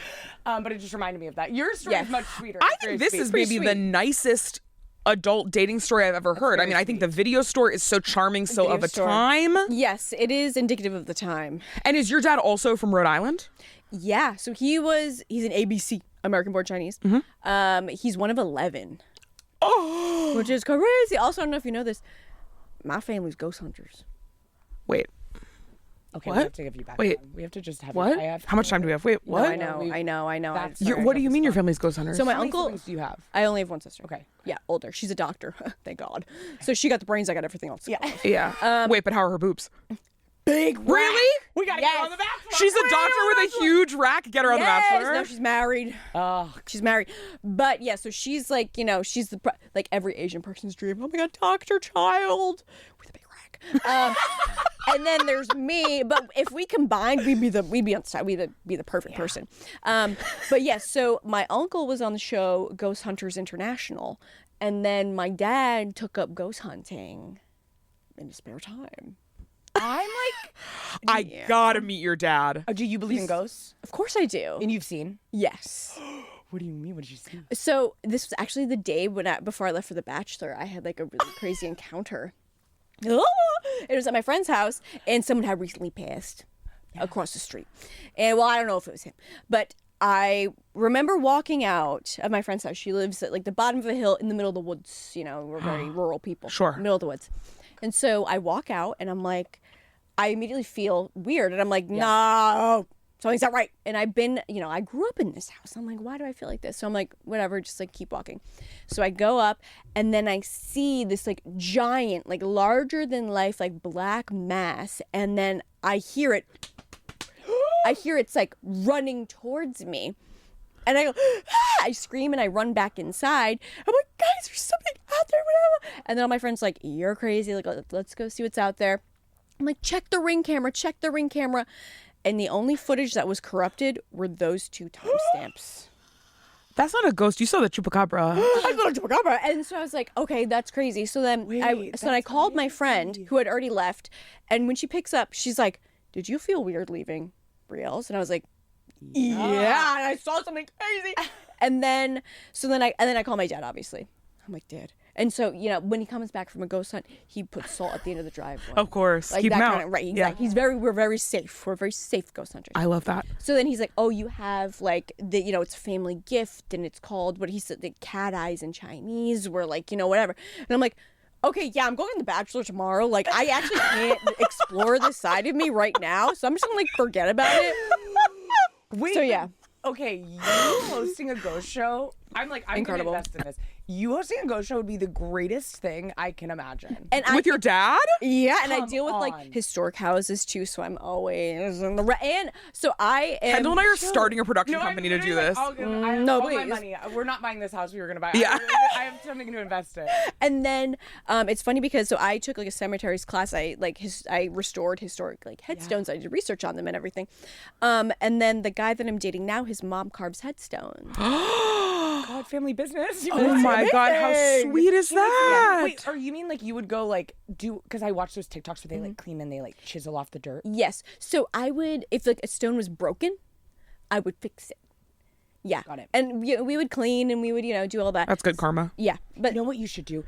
But it just reminded me of that. Your story is much sweeter. I think this is maybe the nicest adult dating story I've ever heard. I mean, I think the video store is so charming, so of a time. Yes, it is indicative of the time. And is your dad also from Rhode Island? Yeah, so he's an ABC, American born Chinese. Mm-hmm. He's one of 11. Oh, which is crazy. Also, I don't know if you know this, my family's ghost hunters. Wait. Okay, what? we have to give you back. Wait, we have to just have. What? How much time do we have? Wait, what? No, I know. What do you mean your family's ghost hunters? So my How uncle. many siblings do you have? I only have one sister. Okay. Yeah, older. She's a doctor. Thank God. So she got the brains. I got everything else. Yeah. Wait, but how are her boobs? Big. Really? We gotta get her on The Bachelor. She's a doctor with a huge rack. Get her on The Bachelor. No, she's married. Oh, she's married. But yeah, so she's like, she's the like every Asian person's dream. Oh my God, doctor child with a big rack. And then there's me. But if we combined, we'd be on side. We'd be the perfect person. But yeah, so my uncle was on the show Ghost Hunters International, and then my dad took up ghost hunting in his spare time. I'm like, I gotta meet your dad. do you believe in ghosts? Of course I do. And you've seen? Yes. What do you mean? What did you see? So this was actually the day before I left for The Bachelor. I had like a really crazy encounter. It was at my friend's house, and someone had recently passed across the street. And well, I don't know if it was him, but I remember walking out of my friend's house. She lives at like the bottom of a hill in the middle of the woods. We're very rural people. Sure. Middle of the woods. And so I walk out, and I'm like, I immediately feel weird, and I'm like, no, something's not right. And I've been, I grew up in this house. I'm like, why do I feel like this? So I'm like, whatever, just like keep walking. So I go up and then I see this like giant, like larger than life, like black mass. And then I hear it. It's like running towards me. And I go, ah! I scream and I run back inside. I'm like, guys, there's something out there. Whatever. And then all my friends are like, you're crazy. Like, let's go see what's out there. I'm like, check the ring camera. And the only footage that was corrupted were those 2 timestamps. That's not a ghost. You saw the chupacabra. I saw the chupacabra. And so I was like, okay, that's crazy. So then I called my friend who had already left. And when she picks up, she's like, did you feel weird leaving Brielle's? And I was like, yeah, and I saw something crazy. And then I call my dad, obviously. I'm like, Dad. And so, when he comes back from a ghost hunt, he puts salt at the end of the driveway. Of course. Like keep him out. Right, exactly. Yeah. We're very safe. We're very safe ghost hunters. I love that. So then he's like, oh, you have like it's a family gift and it's called, what he said, the cat eyes in Chinese, where like, whatever. And I'm like, okay, yeah, I'm going on The Bachelor tomorrow. Like, I actually can't explore this side of me right now. So I'm just gonna like forget about it. Wait. So yeah. Okay, you hosting a ghost show. I'm Incredible. gonna invest in this. You hosting a ghost show would be the greatest thing I can imagine. And With your dad? Yeah, and I Come deal with on. like historic houses too, so I'm always in the and so I am. Kendall and I are starting a production company to do this. I have No, all my please. money. We're not buying this house we were gonna buy. Yeah. I have something to invest in. And then it's funny because so I took like a cemeteries class. I restored historic like headstones. I did research on them and everything. And then the guy that I'm dating now, his mom carves headstones. God, family business. Oh my God, how sweet is that? Wait, or you mean like you would go like do? Because I watch those TikToks where they like clean and they like chisel off the dirt. Yes. So I would, if like a stone was broken, I would fix it. Yeah. Got it. And we would clean and we would, do all that. That's good karma. Yeah. But You know what you should do?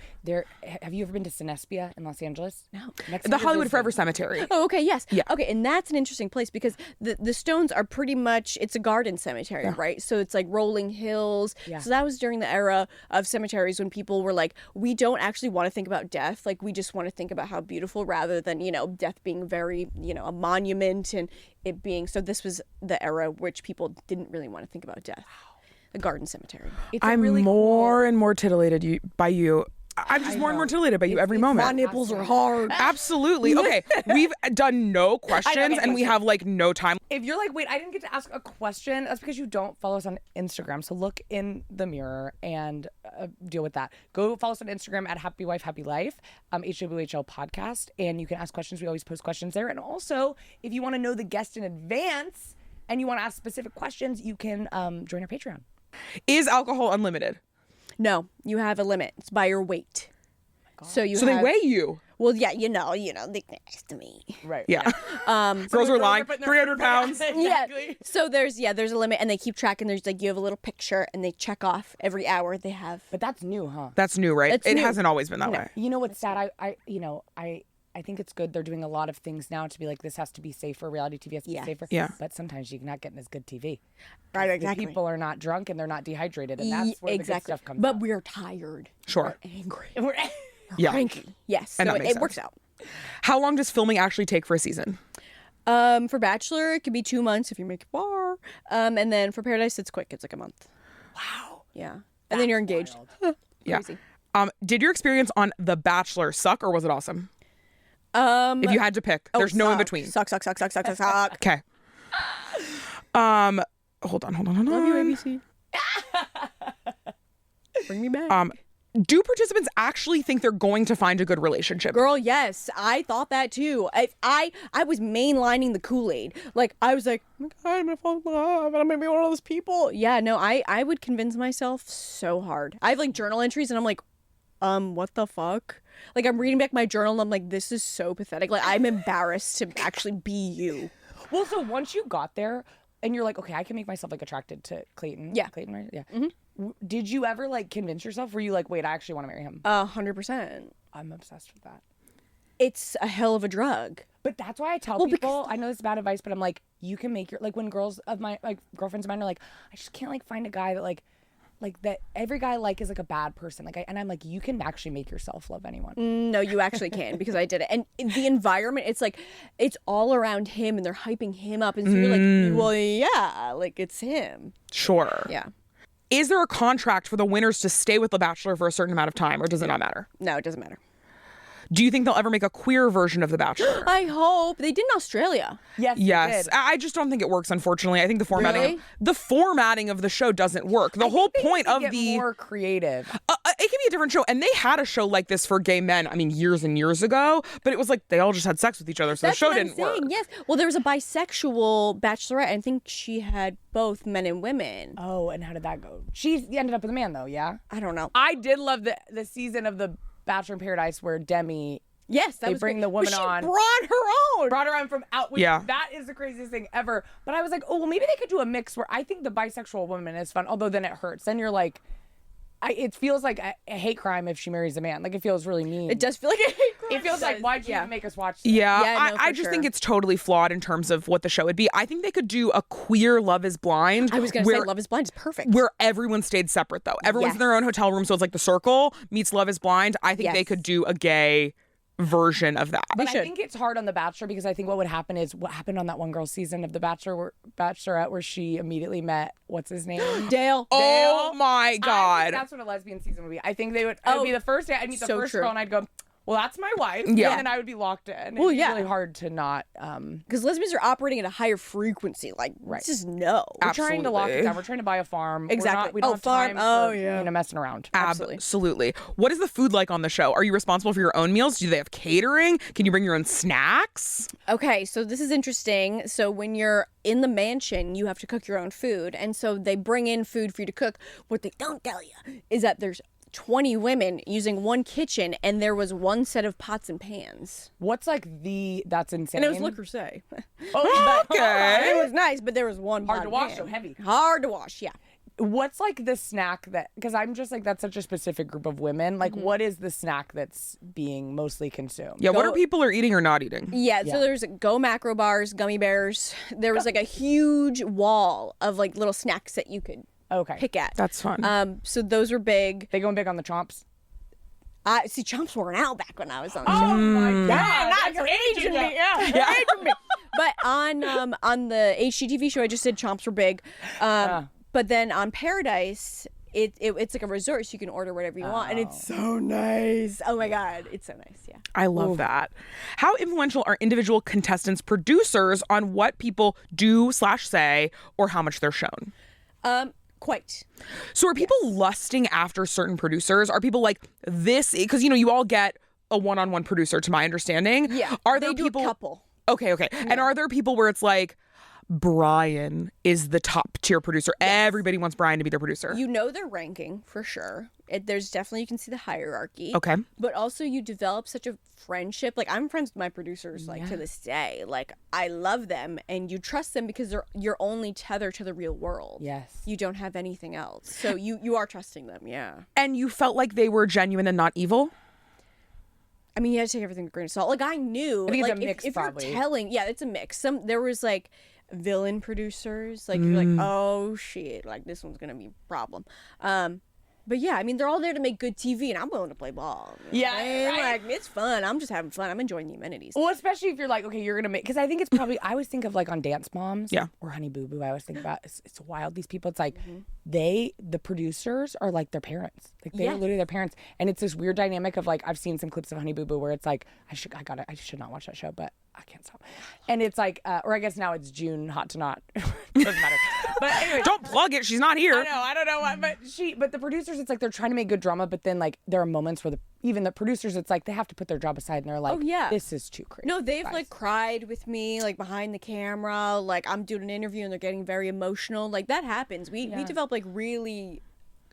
Have you ever been to Sinespia in Los Angeles? No. Next The time you're Hollywood visiting- Forever Cemetery. Oh, okay, yes. Yeah. Okay, and that's an interesting place because the stones are pretty much, it's a garden cemetery, right? So it's like rolling hills. Yeah. So that was during the era of cemeteries when people were like, we don't actually want to think about death. Like, we just want to think about how beautiful rather than, death being very, a monument and it being, so this was the era which people didn't really want to think about death. The garden cemetery. It's a I'm really more and more titillated by you. I'm just more and more titillated by you every moment. My nipples are hard. Absolutely. Okay, we've done no questions and we have like no time. If you're like, wait, I didn't get to ask a question, that's because you don't follow us on Instagram. So look in the mirror and deal with that. Go follow us on Instagram at Happy Wife, Happy Life, HWHL podcast. And you can ask questions. We always post questions there. And also, if you want to know the guest in advance and you want to ask specific questions, you can join our Patreon. Is alcohol unlimited? No, you have a limit. It's by your weight. So They weigh you. Well, yeah, they next to me. Right. Yeah. Girls are lying. 300 pounds. Yeah. So there's a limit, and they keep track. And there's like you have a little picture, and they check off every hour they have. But that's new, huh? That's new, right? It's It new. hasn't always been that way. You know what's sad? I think it's good. They're doing a lot of things now to be like, this has to be safer. Reality TV has to be safer. Yeah. But sometimes you're not getting as good TV. Right, The exactly. people are not drunk and they're not dehydrated, and that's where the good stuff comes. But we're tired. Sure. We're angry. We're Yeah. Cranky. Yes. And so that makes it works sense. out. How long does filming actually take for a season? For Bachelor, it could be 2 months if you make it far. And then for Paradise, it's quick. It's like a month. Wow. Yeah. And then you're engaged. Yeah. Crazy. Did your experience on The Bachelor suck or was it awesome? If you had to pick, there's no in between. Suck. Okay. Hold on. Love you, ABC. Bring me back. Do participants actually think they're going to find a good relationship? Girl, yes, I thought that too. I was mainlining the Kool-Aid. Like I was like, oh my God, I'm gonna fall in love, and I'm gonna be one of those people. Yeah, no, I would convince myself so hard. I have like journal entries, and I'm like, what the fuck? Like I'm reading back my journal, and I'm like, this is so pathetic. Like I'm embarrassed to actually be you. Well, so once you got there and you're like, okay, I can make myself like attracted to Clayton. Yeah. Clayton, right? Yeah. Mm-hmm. Did you ever like convince yourself? Were you like, wait, I actually want to marry him? 100%. I'm obsessed with that. It's a hell of a drug. But that's why I tell Well, people, I know this is bad advice, but I'm like, you can make your, like when girls of my, like girlfriends of mine are like, I just can't like find a guy that like like that every guy I like is like a bad person. Like and I'm like, you can actually make yourself love anyone. No, you actually can, because I did it. And the environment, it's like, it's all around him and they're hyping him up. And so you're like, well, yeah, like it's him. Sure. Yeah. Is there a contract for the winners to stay with The Bachelor for a certain amount of time, or does it not matter? No, it doesn't matter. Do you think they'll ever make a queer version of The Bachelor? I hope. They did in Australia. Yes. Yes. I just don't think it works, unfortunately. I think the formatting of the show doesn't work. The whole point of the more creative. It can be a different show, and they had a show like this for gay men. I mean, years and years ago, but it was like they all just had sex with each other, so That's the show what I'm didn't work. saying, yes. Well, there was a bisexual Bachelorette. I think she had both men and women. Oh, and how did that go? She ended up with a man though, yeah? I don't know. I did love the season of The Bachelor in Paradise where Demi Yes, that they was bring great. the woman But she on. brought her own from out. Which, Yeah. That is the craziest thing ever. But I was like, oh, well, maybe they could do a mix where I think the bisexual woman is fun, although then it hurts. Then you're like, it feels like a hate crime if she marries a man. Like, it feels really mean. It does feel like a hate crime. It feels like, why'd you even make us watch this? Yeah, Yeah, no, I for just sure. think it's totally flawed in terms of what the show would be. I think they could do a queer Love is Blind. I was going to say Love is Blind is perfect. Where everyone stayed separate, though. Everyone's in their own hotel room, so it's like The Circle meets Love is Blind. I think they could do a gay version of that. But I think it's hard on The Bachelor because I think what would happen is what happened on that one girl season of The Bachelorette where she immediately met, what's his name? Dale. Oh my I think God. that's what a lesbian season would be. I think it would be the first day I'd meet the so first true. girl and I'd go, well, that's my wife. Yeah. And then I would be locked in. Well, It'd be yeah. really hard to not. Because lesbians are operating at a higher frequency. Like, just no. We're trying to lock it down. We're trying to buy a farm. Exactly. We don't Oh, have farm. time Oh, for, yeah. messing around. Absolutely. What is the food like on the show? Are you responsible for your own meals? Do they have catering? Can you bring your own snacks? Okay, so this is interesting. So when you're in the mansion, you have to cook your own food. And so they bring in food for you to cook. What they don't tell you is that there's 20 women using one kitchen, and there was one set of pots and pans. What's like that's insane. And it was Le Creuset. Okay. It was nice, but there was one Hard pot to and wash, pan. so heavy. Hard to wash, yeah. What's like the snack that, because I'm just like, that's such a specific group of women. Like, what is the snack that's being mostly consumed? Yeah, what are people are eating or not eating? Yeah, so there's Go Macro bars, gummy bears. There was like a huge wall of like little snacks that you could pick at. That's fun. So those were big. They going big on the chomps? See, chomps weren't out back when I was on the show. Oh my God. Yeah, You're aging me. You're aging me. But on the HGTV show, I just said chomps were big. But then on Paradise, it's like a resort, so you can order whatever you want, and it's so nice. Oh my God, it's so nice. Yeah. I love that. How influential are individual contestants' producers on what people do/say or how much they're shown? Quite. So are people lusting after certain producers? Are people like this? Because, you all get a one-on-one producer, to my understanding. Yeah. Are there they do people? a couple. Okay. Yeah. And are there people where it's like, Brian is the top tier producer. Yes. Everybody wants Brian to be their producer. You know their ranking for sure. There's definitely, you can see the hierarchy. Okay. But also you develop such a friendship. Like I'm friends with my producers like to this day. Like I love them and you trust them because they're your only tether to the real world. Yes. You don't have anything else. So you are trusting them, yeah. And you felt like they were genuine and not evil? I mean, you have to take everything with a grain of salt. Like I knew, I think like it's a mix, if probably. you're telling, it's a mix. There was like villain producers, like you're like, oh shit, like this one's gonna be a problem. But yeah, I mean, they're all there to make good TV, and I'm willing to play ball. Yeah, right. Like it's fun. I'm just having fun. I'm enjoying the amenities. Well, especially if you're like, okay, you're gonna make, because I think it's probably, I always think of like on Dance Moms, Yeah, or Honey Boo Boo. I always think about it's wild. These people, it's like the producers are like their parents. Like they're literally their parents, and it's this weird dynamic of like I've seen some clips of Honey Boo Boo where it's like I should not watch that show, but I can't stop. And it's like, or I guess now it's June, hot to not. Doesn't matter. But anyway, don't plug it. She's not here. I don't know why, but the producers, it's like they're trying to make good drama, but then like there are moments where even the producers, it's like they have to put their job aside and they're like, this is too crazy. No, they've like cried with me, like behind the camera, like I'm doing an interview and they're getting very emotional. Like that happens. We develop like really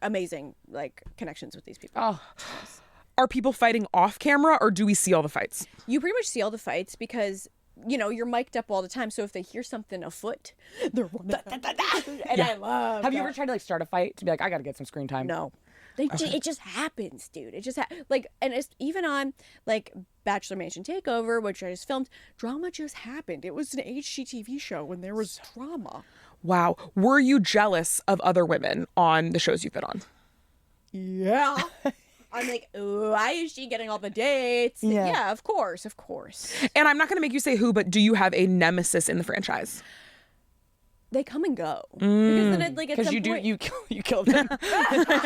amazing like connections with these people. Oh. Yes. Are people fighting off camera or do we see all the fights? You pretty much see all the fights because you're mic'd up all the time. So if they hear something afoot, they're and I love. Have you ever tried to like start a fight to be like, I got to get some screen time? No. It just happens, dude. It just like, and it's even on like Bachelor Mansion Takeover, which I just filmed. Drama just happened. It was an HGTV show when there was drama. Wow. Were you jealous of other women on the shows you've been on? Yeah. I'm like, why is she getting all the dates? Yeah, of course. And I'm not going to make you say who, but do you have a nemesis in the franchise? They come and go. Because then at some point... you killed them.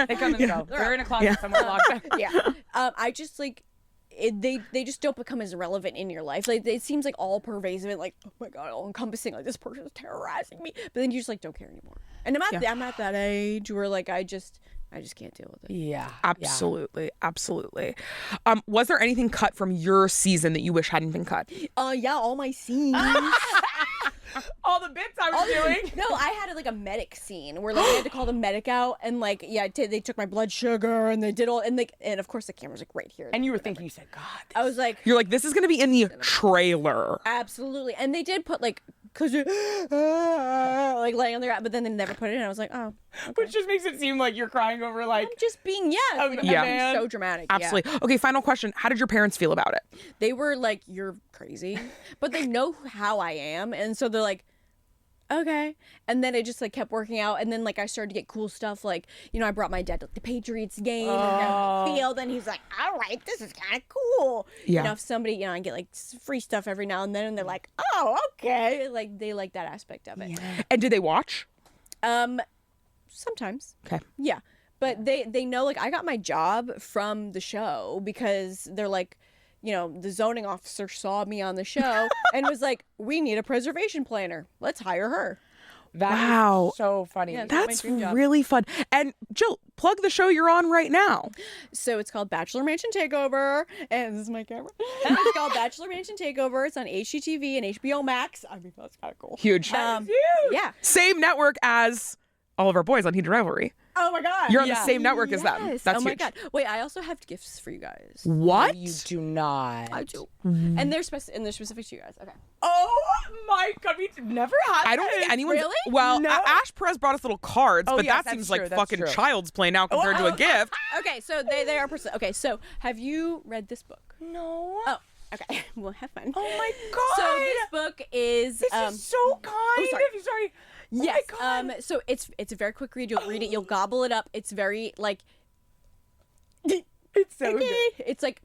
They come and go. They're in a closet somewhere locked up. Yeah. I just they just don't become as relevant in your life. Like it seems like all pervasive and like, oh my God, all encompassing. Like this person is terrorizing me. But then you just like don't care anymore. And I'm at that age where like I just can't deal with it. Yeah. Absolutely. Was there anything cut from your season that you wish hadn't been cut? Yeah, all my scenes. All the bits I was doing. No, I had like a medic scene where like they had to call the medic out and like they took my blood sugar and they did all and of course the camera's like right here. And you were thinking, you said, God. I was like, you're like, this is gonna be in the trailer. Absolutely. And they did put like like laying on their but then they never put it in. I was like, oh. Okay. Which just makes it seem like you're crying over like I'm just being I'm being so dramatic. Absolutely. Yeah. Okay, final question. How did your parents feel about it? They were like, you're crazy. But they know how I am, and so they're like, okay. And then it just like kept working out, and then like I started to get cool stuff like, I brought my dad to the Patriots game down the field, and he's like, all right, this is kind of cool. Yeah. If somebody, I get like free stuff every now and then, and they're like, oh, okay. Like they like that aspect of it. Yeah. And did they watch? Sometimes. Okay. Yeah. But they know like I got my job from the show because they're like, the zoning officer saw me on the show and was like, we need a preservation planner. Let's hire her. That is so funny. Yeah, that's really fun. And Jill, plug the show you're on right now. So it's called Bachelor Mansion Takeover. And this is my camera. It's called Bachelor Mansion Takeover. It's on HGTV and HBO Max. I mean, that's kind of cool. Huge. Huge. Yeah. Same network as all of our boys on Heated Rivalry. Oh my God. You're on the same network as them. That's huge. My God. Wait, I also have gifts for you guys. What? No, you do not. I do. And they're specific to you guys. Okay. Oh my God, we've never had I don't think anyone's... Really? Well, No. Ash Perez brought us little cards, but yes, that seems that's like true, that's fucking true. child's play now compared to a gift. Okay, so they are... Okay, so have you read this book? No. Oh, okay. Well, have fun. Oh my God. So this book is... This is so kind sorry. of you. Sorry. Yes. Oh my God. So it's a very quick read. You'll read it. You'll gobble it up. It's very like. It's so good. It's like,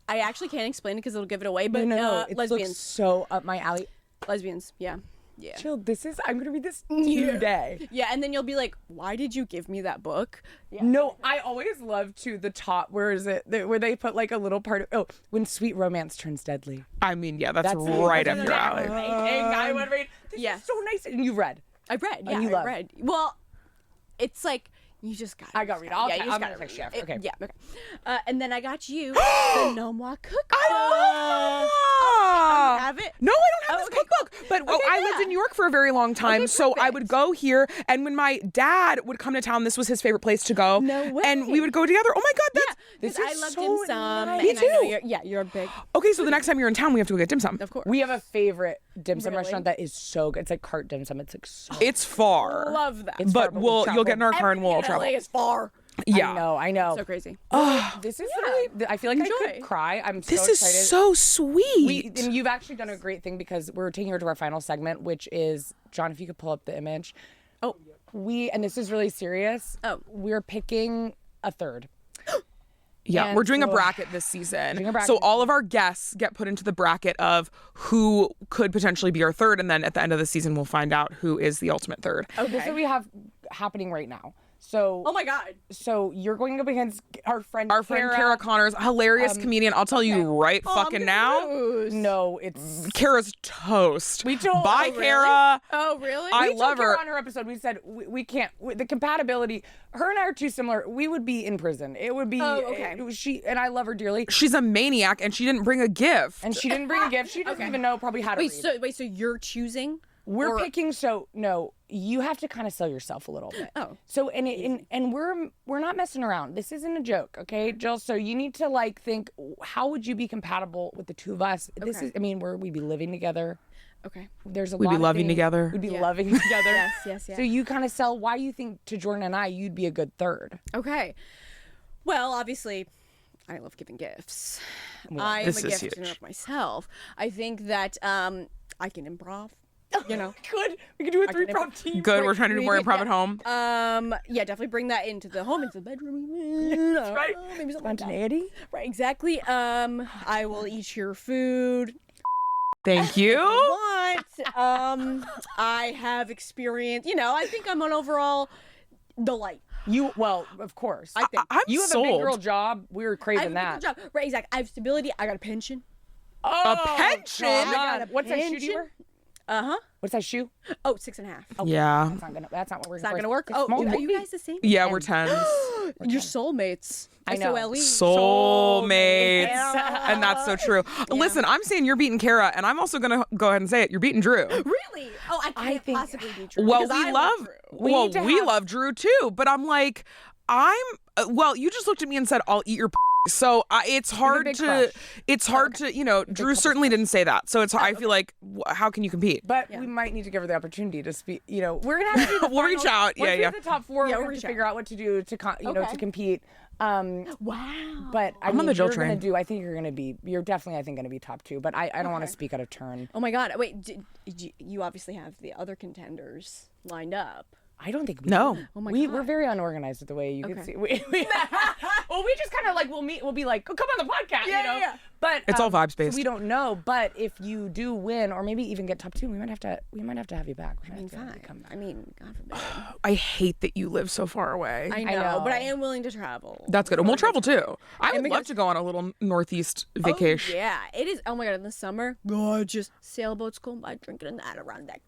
I actually can't explain it because it'll give it away. But No, it lesbians. looks so up my alley. Lesbians. Yeah. Yeah. Chill. I'm gonna read this today. Yeah, and then you'll be like, "Why did you give me that book?" Yeah. No, I always love to the top. Where is it? Where they put like a little part of when sweet romance turns deadly. I mean, yeah, that's right up your alley. I would read. This is so nice. And you read. I read. Yeah, you I read. Well, it's like you just got. I got read. I'll you just gonna gotta text read you it. after. Okay. Yeah. Okay. And then I got you the No More Cookbook. I love you have it? No, I don't have this okay, cookbook. But I lived in New York for a very long time, so I would go here. And when my dad would come to town, this was his favorite place to go. No way. And we would go together. Oh my God, This is I love so dim sum. nice. And Me I know too. you're a big. Okay, so the next time you're in town, we have to go get dim sum. Of course. We have a favorite dim sum Really? restaurant that is so good. It's like cart dim sum. It's like so. It's far. Love that. It's But far, but you'll get in our car and we'll travel. LA is far. Yeah. I know. So crazy. This is really. I feel like I Enjoy. could cry. I'm so This excited. is so sweet. And you've actually done a great thing because we're taking her to our final segment, which is John. If you could pull up the image. Oh, and this is really serious. Oh. We're picking a third. Yeah, And we're doing a so- bracket this season. Doing a bracket. So all of our guests get put into the bracket of who could potentially be our third, and then at the end of the season, we'll find out who is the ultimate third. Okay. This is what we have happening right now. So, oh my God. So you're going up against our friend Kara Connors, hilarious comedian. I'll tell you right fucking now. No, it's Kara's toast. We told. Bye, really? Kara. Oh, really? I we told love her. Kara on her episode. We said we can't. The compatibility. Her and I are too similar. We would be in prison. It would be. Oh, okay. She and I love her dearly. She's a maniac, and she didn't bring a gift. And she didn't bring a gift. She doesn't even know probably how to read. So you're choosing? We're picking. So no, you have to kind of sell yourself a little bit. Oh. So and we're not messing around. This isn't a joke, okay, Jill? So you need to like think, how would you be compatible with the two of us? This is. I mean, we'd be living together. Okay. There's a We'd lot be of loving things. together. We'd be loving together. Yes. So you kind of sell why you think to Jordan and I you'd be a good third. Okay. Well, obviously, I love giving gifts. I am this a is gift huge. of myself. I think that I can improv. You know, Good. We could do a 3-prop team. Good. We're trying to do more improv at home. yeah, definitely bring that into the home, into the bedroom. That's right. Maybe something like that. Spontaneity. Right, exactly. I will eat your food. Thank you. What? I have experience. I think I'm an overall delight. Well, of course. I think you have sold. a big girl job. We were I craving have a that. good job. Right, exactly. I have stability. I got a pension. Oh, A pension? God. What size shoe do you pension. wear? Uh-huh. What size shoe? Oh, 6.5. Yeah. That's not what we're. It's not gonna work. Oh, small. are you guys the same? Yeah, we're 10s. You're soulmates. I know. SOLE. Soulmates. And that's so true. Listen, I'm saying you're beating Kara, and I'm also going to go ahead and say it. You're beating Drew. Really? Oh, I can't think- possibly be true. Well, because we I love, Drew. we love Drew too, but I'm like, well, you just looked at me and said, I'll eat your so it's hard big to, crush. it's hard to, Drew certainly didn't say that. So I feel like, how can you compete? But we might need to give her the opportunity to speak. We're gonna have to do the We'll reach finals. out. Once Yeah, we yeah. have the top 4, Yeah, we're we'll going reach to out. figure out what to do to to compete. Wow. But I I'm on mean, the Jill you're train. gonna do. I think you're definitely, I think, gonna be top 2. But I don't want to speak out of turn. Oh my God. Wait, you obviously have the other contenders lined up. I don't think we No. do. Oh my We're God. very unorganized with the way you can Okay. see. We just kind of like we'll meet. We'll be like, oh, come on the podcast. Yeah. But It's all vibes based. So we don't know. But if you do win, or maybe even get top 2, we might have to have you back. We might have to have you come back. I mean, God forbid. I hate that you live so far away. I know, but I am willing to travel. That's good. And we'll travel too. I would love to go on a little Northeast vacation. Oh, yeah, it is. Oh my God, in the summer, gorgeous. Sailboats going by, drinking in the Adirondack.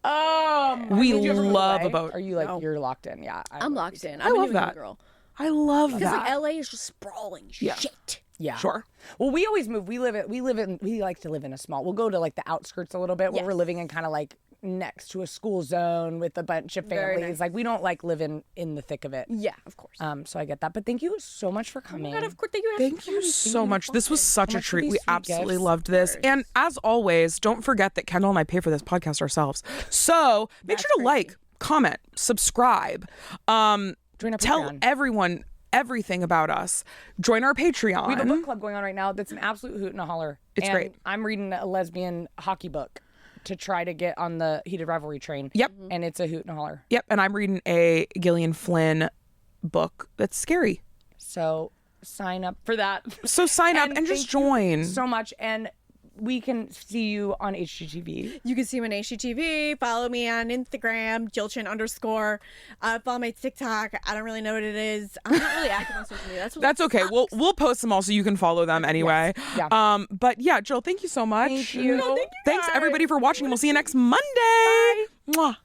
We Did you ever go love away? a boat. Are you like you're locked in? Yeah, I'm locked in. I I'm a love New England that. girl. I love Because that. like LA is just sprawling shit. Yeah. Sure. Well, we always move. We like to live in a small. We'll go to like the outskirts a little bit where we're Yes. living in kind of like next to a school zone with a bunch of Very families. nice. Like we don't like live in the thick of it. Yeah, of course. So I get that. But thank you so much for coming. God, of course. Thank you. Thank you so much. This was such a much for treat. these We sweet absolutely gifts. loved this. And as always, don't forget that Kendahl and I pay for this podcast ourselves. So make sure to like, comment, subscribe. Join our Tell Patreon. everyone everything about us. Join our Patreon. We have a book club going on right now that's an absolute hoot and a holler. It's And great. I'm reading a lesbian hockey book to try to get on the heated rivalry train. Yep. And it's a hoot and a holler. Yep. And I'm reading a Gillian Flynn book that's scary. So sign up for that. So sign up and just thank you join. so much. And we can see you on HGTV. You can see me on HGTV. Follow me on Instagram, Jilchin_. Follow my TikTok. I don't really know what it is. I'm not really active on social media. That's okay. We'll post them all so you can follow them anyway. Yes. Yeah. But yeah, Jill, thank you so much. Thank you. No, thank you, Thanks guys. everybody for watching. We'll see you next Monday. Mwah.